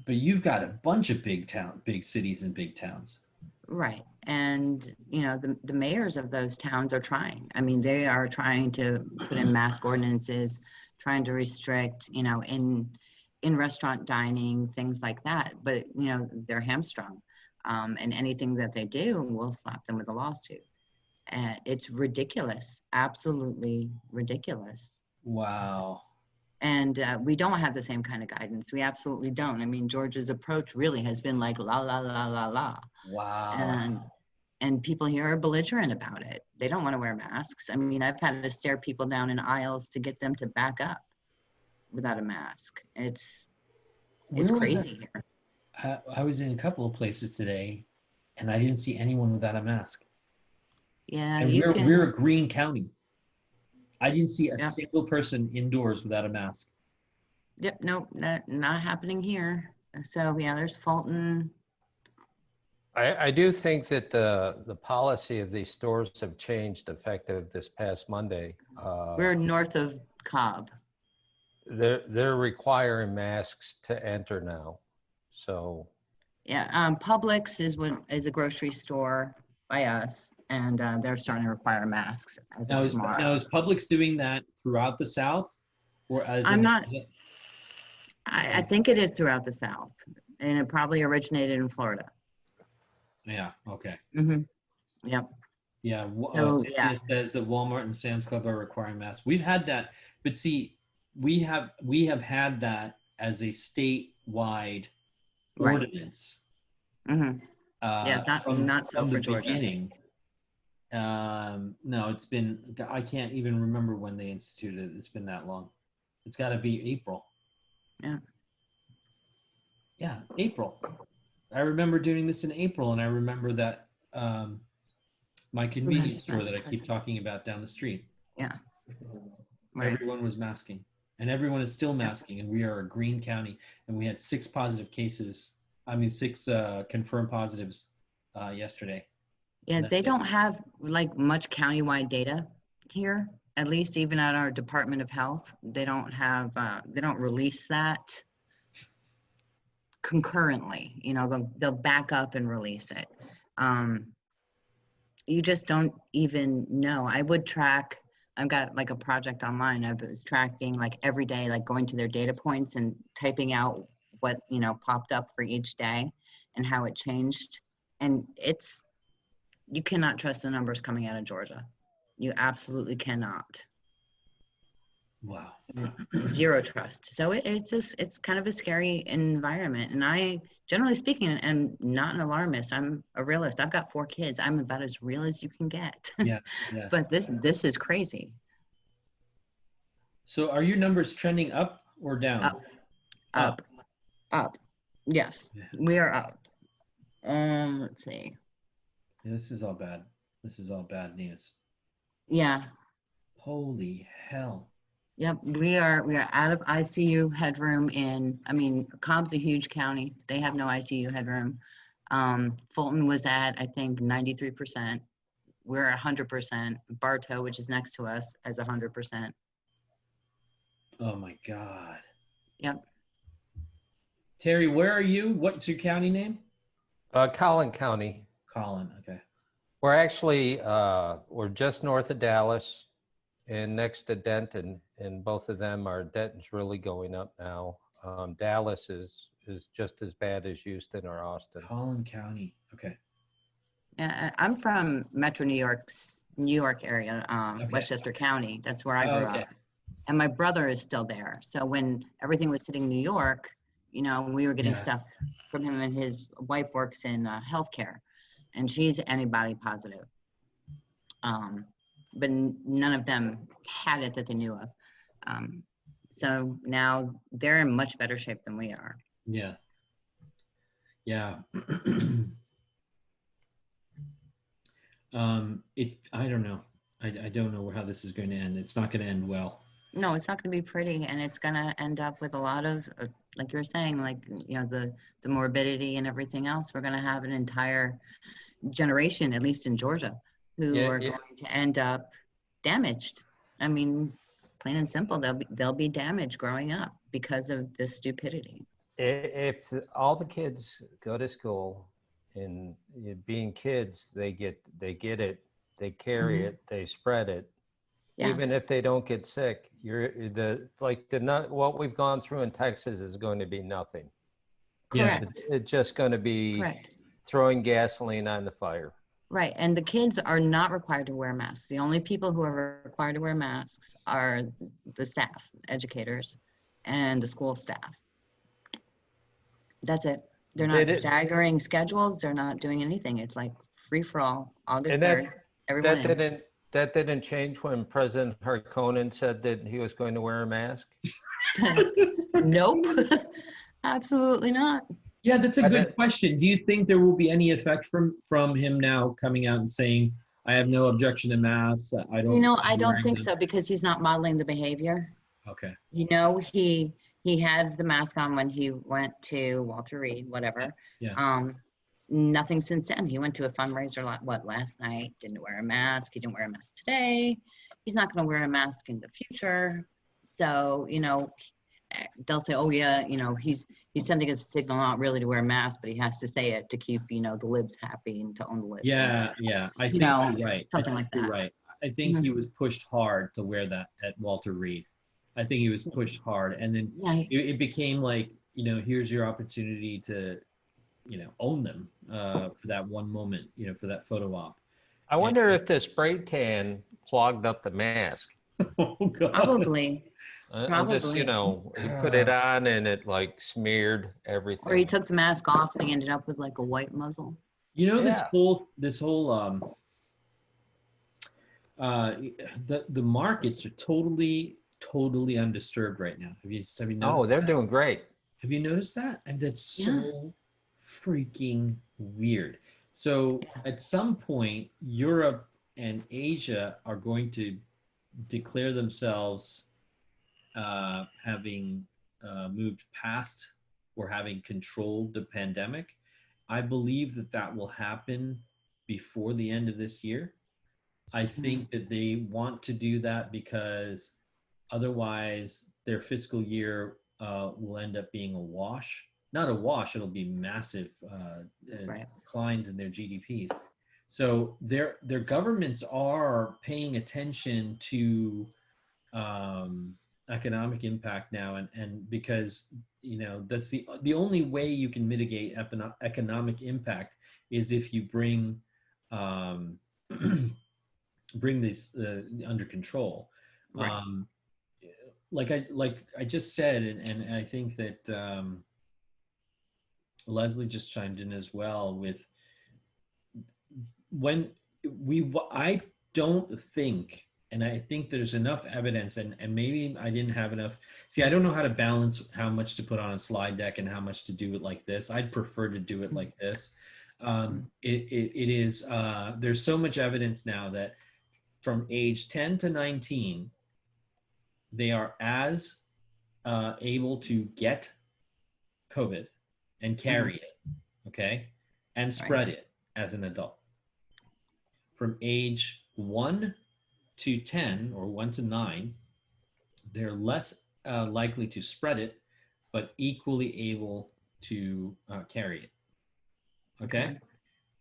you've got a bunch of big cities and big towns. Right. And, you know, the mayors of those towns are trying. I mean, they are trying to put in mask ordinances, trying to restrict, you know, in restaurant dining, things like that. But, you know, they're hamstrung. And anything that they do will slap them with a lawsuit. And it's ridiculous, absolutely ridiculous. Wow. And we don't have the same kind of guidance. We absolutely don't. I mean, Georgia's approach really has been like la la la la la. Wow. And people here are belligerent about it. They don't want to wear masks. I mean, I've had to stare people down in aisles to get them to back up without a mask. It's crazy here. I was in a couple of places today, and I didn't see anyone without a mask. Yeah, and we're a green county. I didn't see a single person indoors without a mask. Yep, nope, not happening here. So yeah, there's Fulton. I do think that the policy of these stores have changed effective this past Monday. We're north of Cobb. They're requiring masks to enter now. So yeah, Publix is a grocery store by us, and they're starting to require masks as of tomorrow. Now is Publix doing that throughout the South, or as I'm not. I think it is throughout the South, and it probably originated in Florida. Yeah. Okay. Mm-hmm. Yep. Yeah. It says that Walmart and Sam's Club are requiring masks. We've had that, but see, we have had that as a statewide ordinance. Mm-hmm. Yeah, not so for Georgia. Beginning. No, it's been. I can't even remember when they instituted it. It's been that long. It's got to be April. Yeah. Yeah, April. I remember doing this in April, and I remember that my convenience store that I keep talking about down the street. Yeah. Right. Everyone was masking, and everyone is still masking, and we are a green county, and we had 6 confirmed positives yesterday. Yeah, they don't have like much countywide data here, at least even at our Department of Health. They don't have, they don't release that concurrently. You know, they'll back up and release it. You just don't even know. I would track, I've got like a project online. I was tracking like every day, like going to their data points and typing out what, you know, popped up for each day and how it changed. And you cannot trust the numbers coming out of Georgia. You absolutely cannot. Wow. Zero trust. So it's kind of a scary environment. And I, generally speaking, am not an alarmist. I'm a realist. I've got 4 kids. I'm about as real as you can get. Yeah. But this is crazy. So are your numbers trending up or down? Up. Yes, we are up. Let's see. Yeah, this is all bad. This is all bad news. Yeah. Holy hell. Yep, we are out of ICU headroom Cobb's a huge county. They have no ICU headroom. Fulton was at, I think, 93%. We're 100%. Bartow, which is next to us, is 100%. Oh my God. Yep. Terry, where are you? What's your county name? Collin County. Collin, okay. We're actually, we're just north of Dallas and next to Denton, and both of them Denton's really going up now. Dallas is just as bad as Houston or Austin. Collin County, okay. I'm from Metro New York area, Westchester County. That's where I grew up. And my brother is still there. So when everything was hitting New York, you know, we were getting stuff from him, and his wife works in healthcare, and she's antibody positive. But none of them had it that they knew of. So now they're in much better shape than we are. Yeah. Yeah. I don't know. I don't know how this is going to end. It's not going to end well. No, it's not going to be pretty, and it's going to end up with a lot of, like you're saying, like, you know, the morbidity and everything else. We're going to have an entire generation, at least in Georgia, who are going to end up damaged. I mean, plain and simple, they'll be damaged growing up because of this stupidity. If all the kids go to school and being kids, they get it, they carry it, they spread it. Yeah. Even if they don't get sick, what we've gone through in Texas is going to be nothing. Correct. It's just going to be throwing gasoline on the fire. Right. And the kids are not required to wear masks. The only people who are required to wear masks are the staff, educators, and the school staff. That's it. They're not staggering schedules. They're not doing anything. It's like free for all. August 3rd. Everyone That didn't change when President Harkonnen said that he was going to wear a mask? Nope. Absolutely not. Yeah, that's a good question. Do you think there will be any effect from him now coming out and saying, I have no objection to masks? I don't think so, because he's not modeling the behavior. Okay. You know, he had the mask on when he went to Walter Reed, whatever. Yeah. Nothing since then. He went to a fundraiser last night, didn't wear a mask. He didn't wear a mask today. He's not going to wear a mask in the future. So, you know, they'll say, oh yeah, you know, he's sending us a signal not really to wear a mask, but he has to say it to keep, you know, the libs happy and to own the libs. Yeah. I think you're right. Something like that. You're right. I think he was pushed hard to wear that at Walter Reed. I think he was pushed hard, and then it became like, you know, here's your opportunity to, you know, own them for that one moment, you know, for that photo op. I wonder if the spray tan clogged up the mask. Oh God. Probably. Just, you know, he put it on and it like smeared everything. Or he took the mask off and he ended up with like a white muzzle. You know, this whole the markets are totally undisturbed right now. Have you noticed? Oh, they're doing great. Have you noticed that? And that's so freaking weird. So at some point, Europe and Asia are going to declare themselves having moved past or having controlled the pandemic. I believe that will happen before the end of this year. I think that they want to do that because otherwise their fiscal year will end up being a wash. Not a wash, it'll be massive declines in their GDPs. So their governments are paying attention to economic impact now, and because, you know, that's the only way you can mitigate economic impact is if you bring this under control. Right. Like I just said, and I think that Leslie just chimed in as well with I don't think, and I think there's enough evidence, and maybe I didn't have enough. See, I don't know how to balance how much to put on a slide deck and how much to do it like this. I'd prefer to do it like this. It is, there's so much evidence now that from age 10 to 19, they are as able to get COVID and carry it, okay, and spread it as an adult. From age 1 to 10 or 1 to 9, they're less likely to spread it, but equally able to carry it, okay?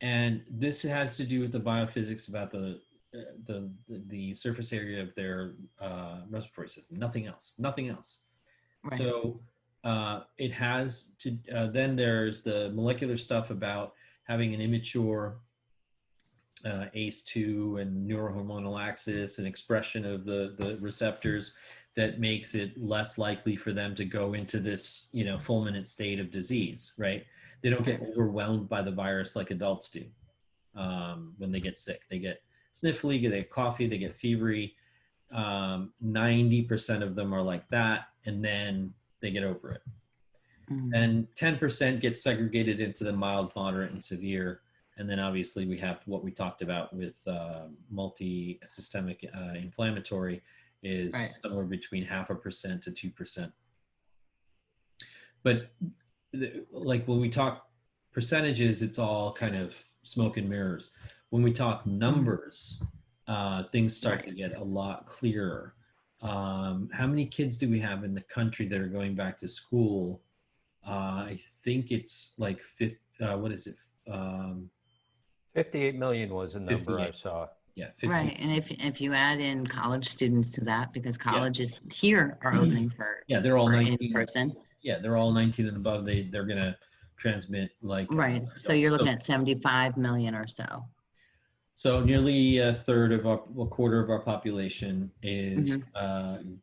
And this has to do with the biophysics about the surface area of their respiratory system. Nothing else. Right. So it has to. Then there's the molecular stuff about having an immature ACE2 and neurohormonal axis and expression of the receptors that makes it less likely for them to go into this, you know, fulminant state of disease. Right? They don't get overwhelmed by the virus like adults do when they get sick. They get sniffly, they get coughy, they get fevery. 90% of them are like that, and then they get over it. And 10% get segregated into the mild, moderate, and severe, And then obviously we have what we talked about with multi-systemic inflammatory is Right. somewhere between 0.5% to 2%. But like when we talk percentages, it's all kind of smoke and mirrors. When we talk numbers, things start to get a lot clearer. How many kids do we have in the country that are going back to school? I think it's like 58 million was a number 58. I saw. Yeah, 50. Right, and if you add in college students to that, because colleges here are opening for Yeah, they're all for 19. in person. Yeah, they're all 19 and above. They're gonna transmit like Right, so you're looking at 75 million or so. So nearly a quarter of our population is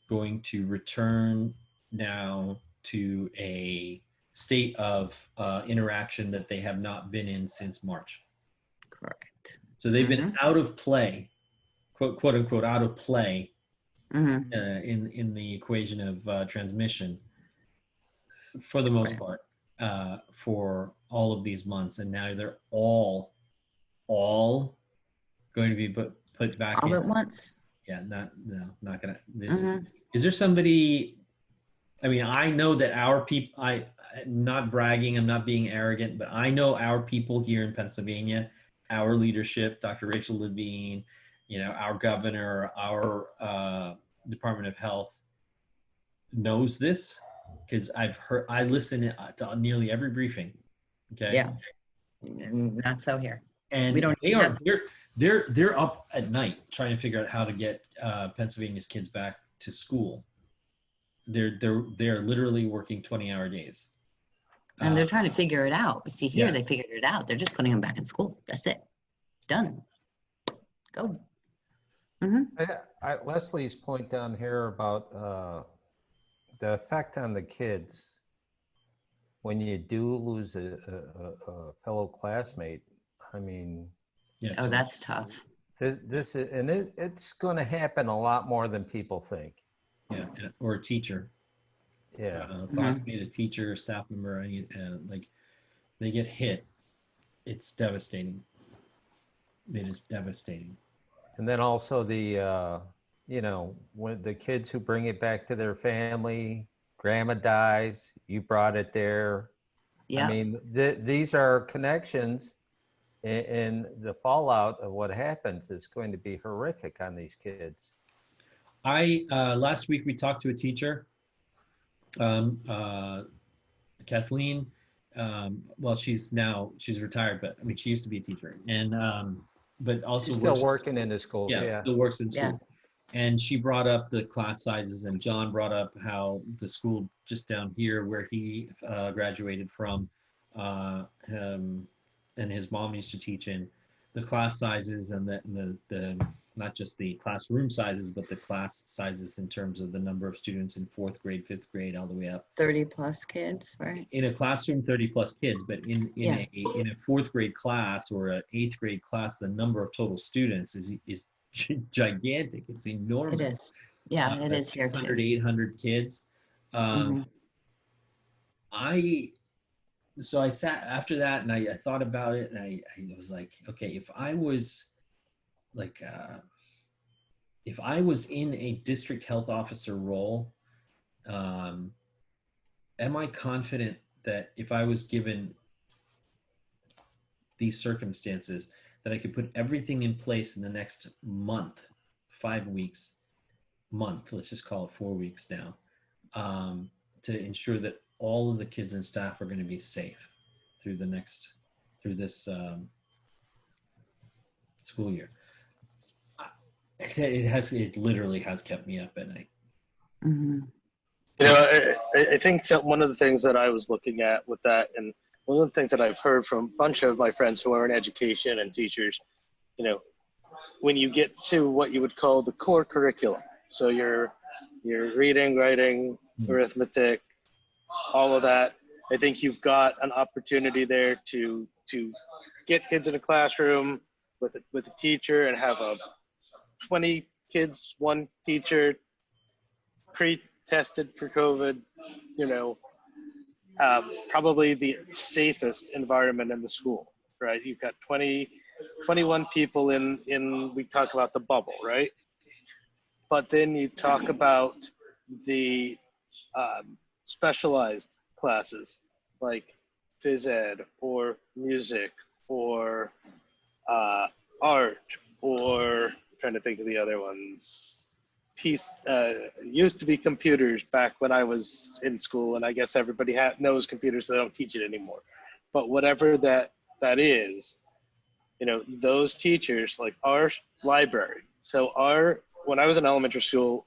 going to return now to a state of interaction that they have not been in since March. Correct. So they've been out of play, quote unquote, out of play in the equation of transmission for the most part for all of these months, and now they're all going to be put back all in at once. Yeah, not gonna. Is there somebody? I mean, I know that our people. I'm not bragging. I'm not being arrogant, but I know our people here in Pennsylvania, our leadership, Dr. Rachel Levine, our governor, our Department of Health knows this because I listen to nearly every briefing. Okay. Yeah. Not so here. And we don't. They're up at night trying to figure out how to get Pennsylvania's kids back to school. They're literally working 20-hour days. And they're trying to figure it out. But see, here they figured it out. They're just putting them back in school. That's it. Done. Go. Leslie's point down here about the effect on the kids when you do lose a fellow classmate. I mean, that's tough. This is, and it's going to happen a lot more than people think. Yeah, or a teacher. Yeah, classmate, a teacher, a staff member, like they get hit. It's devastating. It is devastating. And then also the, when the kids who bring it back to their family, grandma dies, you brought it there. Yeah. I mean, these are connections, and the fallout of what happens is going to be horrific on these kids. Last week we talked to a teacher, Kathleen. Well, she's retired, but I mean, she used to be a teacher, and but also she's still working in the school. Yeah, still works in school. Yeah. And she brought up the class sizes, and John brought up how the school just down here where he graduated from, and his mom used to teach in, the class sizes and the not just the classroom sizes, but the class sizes in terms of the number of students in 4th grade, 5th grade, all the way up. 30 plus kids, right? In a classroom, 30 plus kids, but in a 4th grade class or an 8th grade class, the number of total students is gigantic. It's enormous. It is. Yeah, it is here 600, 800 kids. So I sat after that and I thought about it, and I was like, okay, if I was in a district health officer role, am I confident that if I was given these circumstances that I could put everything in place in the next month, 5 weeks, let's just call it 4 weeks now, to ensure that all of the kids and staff are going to be safe through this school year. It literally has kept me up at night. I think that one of the things that I was looking at with that, and one of the things that I've heard from a bunch of my friends who are in education and teachers, when you get to what you would call the core curriculum, so your reading, writing, arithmetic, all of that, I think you've got an opportunity there to get kids in a classroom with a teacher and have 20 kids, one teacher, pre-tested for COVID, probably the safest environment in the school. right? You've got 21 people in, we talk about the bubble, right? But then you talk about the specialized classes like phys ed or music or art, or I'm trying to think of the other ones. Used to be computers back when I was in school, and I guess everybody knows computers, so they don't teach it anymore. But whatever that is, you know, those teachers, like our library. So when I was in elementary school,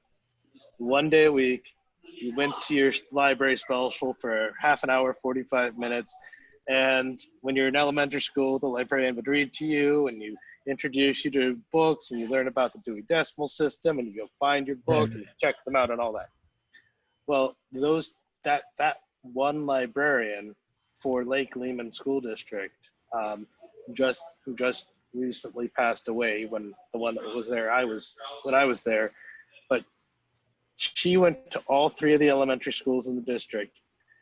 one day a week, you went to your library special for half an hour, 45 minutes. And when you're in elementary school, the librarian would read to you and you introduce you to books and you learn about the Dewey Decimal System and you go find your book and check them out and all that. Well, that one librarian for Lake Lehman School District who just recently passed away, when the one that was there when I was there, but she went to all 3 of the elementary schools in the district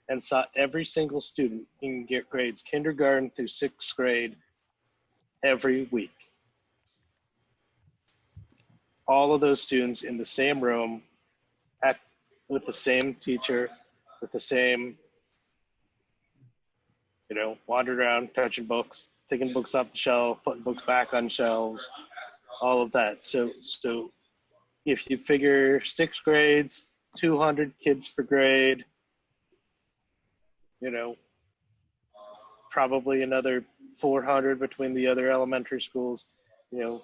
and saw every single student in grades kindergarten through 6th grade every week. All of those students in the same room with the same teacher, with the same, you know, wandered around, touching books, taking books off the shelf, putting books back on shelves, all of that. So if you figure 6 grades, 200 kids per grade, you know, probably another 400 between the other elementary schools, you know,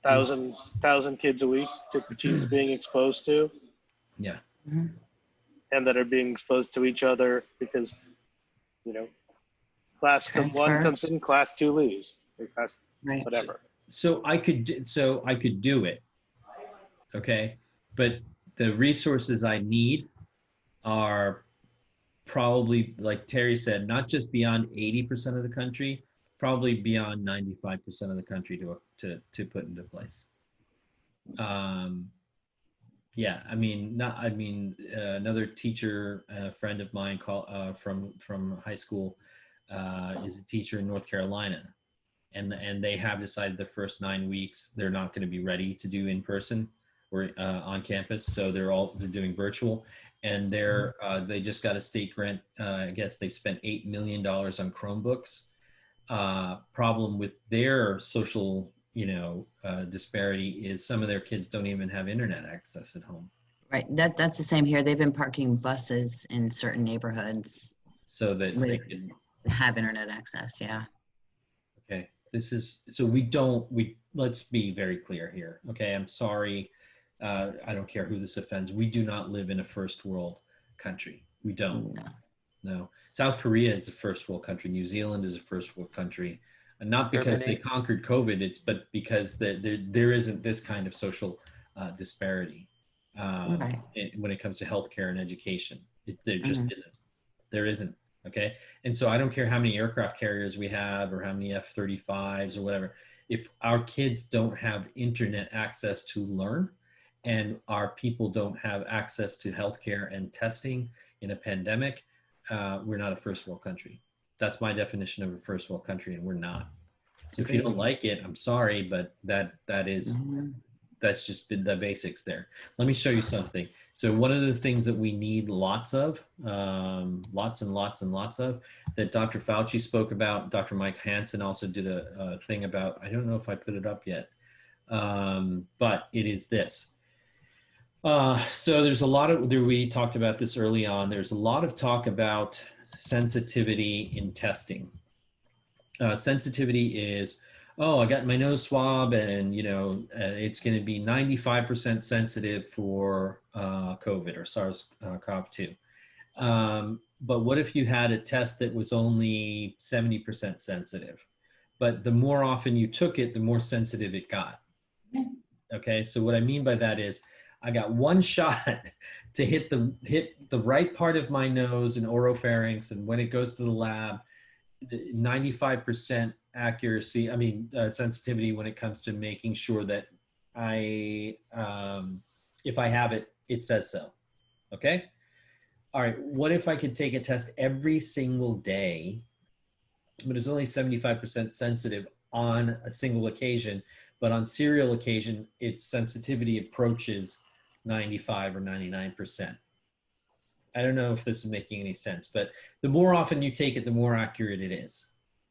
1,000 kids a week to she's being exposed to. Yeah. And that are being exposed to each other because, you know, class 1 comes in, class 2 leaves, or class whatever. So I could do it. Okay. But the resources I need are probably, like Terry said, not just beyond 80% of the country, probably beyond 95% of the country to put into place. Yeah, I mean, another teacher, friend of mine from high school, is a teacher in North Carolina, and they have decided the first 9 weeks they're not going to be ready to do in person or on campus, so they're doing virtual, and they just got a state grant. I guess they spent $8 million on Chromebooks. Problem with their social, disparity is some of their kids don't even have internet access at home. Right. That's the same here. They've been parking buses in certain neighborhoods so that they can have internet access. Yeah. Okay. Let's be very clear here. Okay. I'm sorry. I don't care who this offends. We do not live in a first world country. We don't. No. South Korea is a first world country. New Zealand is a first world country. And not because they conquered COVID, but because there isn't this kind of social disparity when it comes to healthcare and education. There just isn't. There isn't. Okay. And so I don't care how many aircraft carriers we have or how many F-35s or whatever. If our kids don't have internet access to learn, and our people don't have access to healthcare and testing in a pandemic, we're not a first world country. That's my definition of a first world country, and we're not. So if you don't like it, I'm sorry, but that's just been the basics there. Let me show you something. So one of the things that we need lots and lots of, that Dr. Fauci spoke about, Dr. Mike Hansen also did a thing about, I don't know if I put it up yet, but it is this. So there's a lot of, we talked about this early on, there's a lot of talk about sensitivity in testing. Sensitivity is, I got my nose swab and, it's going to be 95% sensitive for COVID or SARS-CoV-2. But what if you had a test that was only 70% sensitive? But the more often you took it, the more sensitive it got. Okay, so what I mean by that is, I got one shot to hit the right part of my nose and oropharynx, and when it goes to the lab, 95% accuracy. Sensitivity when it comes to making sure that if I have it, it says so. Okay. All right. What if I could take a test every single day but it's only 75% sensitive on a single occasion. But on serial occasion, its sensitivity approaches 95 or 99%. I don't know if this is making any sense, but the more often you take it, the more accurate it is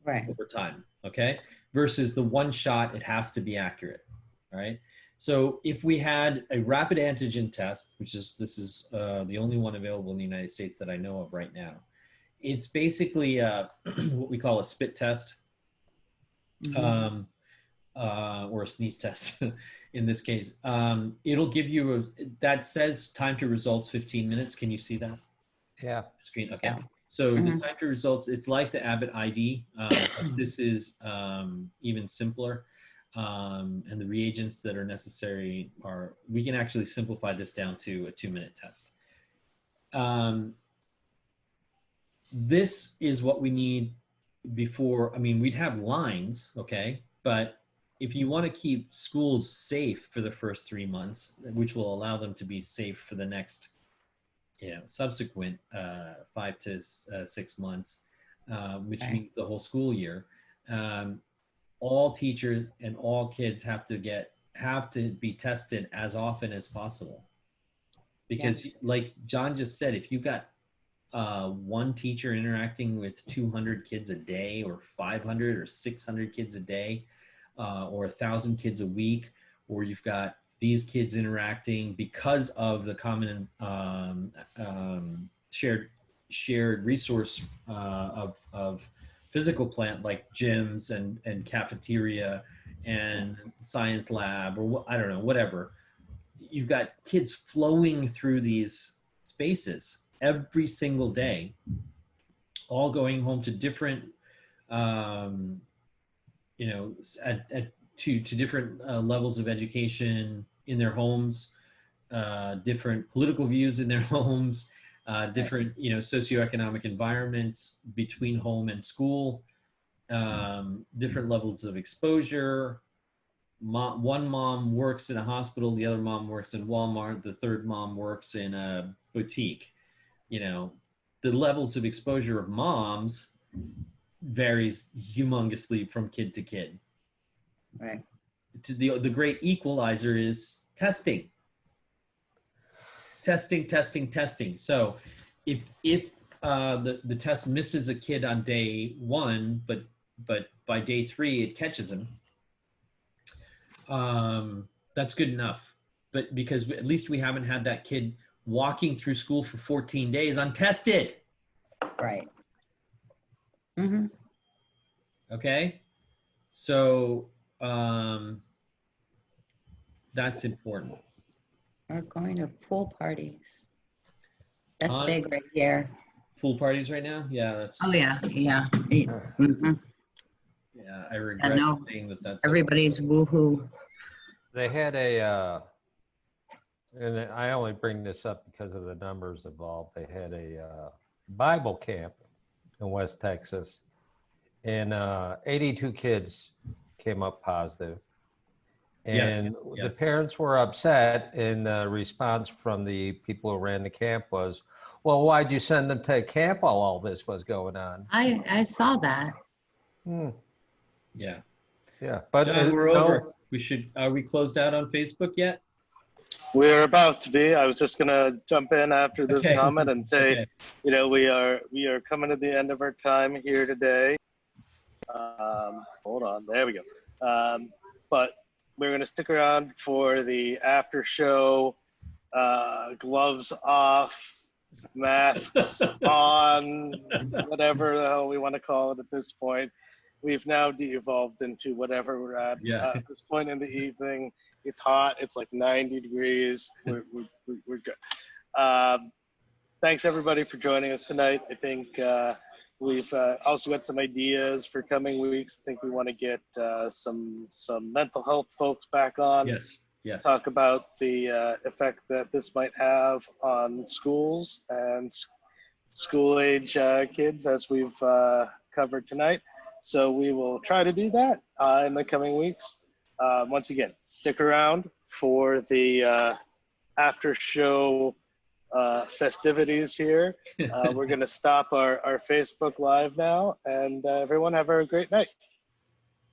over time, okay? Versus the one shot, it has to be accurate, all right? So if we had a rapid antigen test, this is the only one available in the United States that I know of right now. It's basically what we call a spit test, or a sneeze test in this case. It'll give you that says time to results 15 minutes. Can you see that? Yeah. Screen. Okay. Yeah. So the time to results, it's like the Abbott ID. This is even simpler. And the reagents that are necessary we can actually simplify this down to a 2-minute test. This is what we need before, we'd have lines, okay? But if you want to keep schools safe for the first 3 months, which will allow them to be safe for the next, subsequent 5 to 6 months, which means the whole school year, all teachers and all kids have to be tested as often as possible. Because like John just said, if you got one teacher interacting with 200 kids a day, or 500 or 600 kids a day, or 1,000 kids a week, or you've got these kids interacting because of the common shared resource of physical plant, like gyms and cafeteria and science lab, or I don't know, whatever. You've got kids flowing through these spaces every single day, all going home to different, to different levels of education in their homes, different political views in their homes, different, socioeconomic environments between home and school, different levels of exposure. One mom works in a hospital, the other mom works in Walmart, the third mom works in a boutique. The levels of exposure of moms varies humongously from kid to kid. Right. The great equalizer is testing. Testing. So if the test misses a kid on day 1, but by day 3 it catches him, that's good enough. But because at least we haven't had that kid walking through school for 14 days untested. Right. Okay. So that's important. We're going to pool parties. That's big right here. Pool parties right now? Yeah, that's. Oh yeah. Yeah, I regret saying that's. Everybody's woohoo. They had and I only bring this up because of the numbers involved. They had a Bible camp in West Texas, and 82 kids came up positive. And the parents were upset, and the response from the people who ran the camp was, well, why'd you send them to camp while all this was going on? I saw that. Yeah. Yeah, but John, we're over. Are we closed out on Facebook yet? We're about to be. I was just gonna jump in after this comment and say, we are coming to the end of our time here today. Hold on, there we go. But we're gonna stick around for the after show, gloves off, masks on, whatever the hell we want to call it at this point. We've now de-evolved into whatever we're at. At this point in the evening. It's hot. It's like 90 degrees. We're good. Thanks everybody for joining us tonight. I think we've also got some ideas for coming weeks. I think we want to get some mental health folks back on. Yes. Talk about the effect that this might have on schools and school age kids, as we've covered tonight. So we will try to do that in the coming weeks. Once again, stick around for the after show festivities here. We're going to stop our Facebook Live now, and everyone have a great night.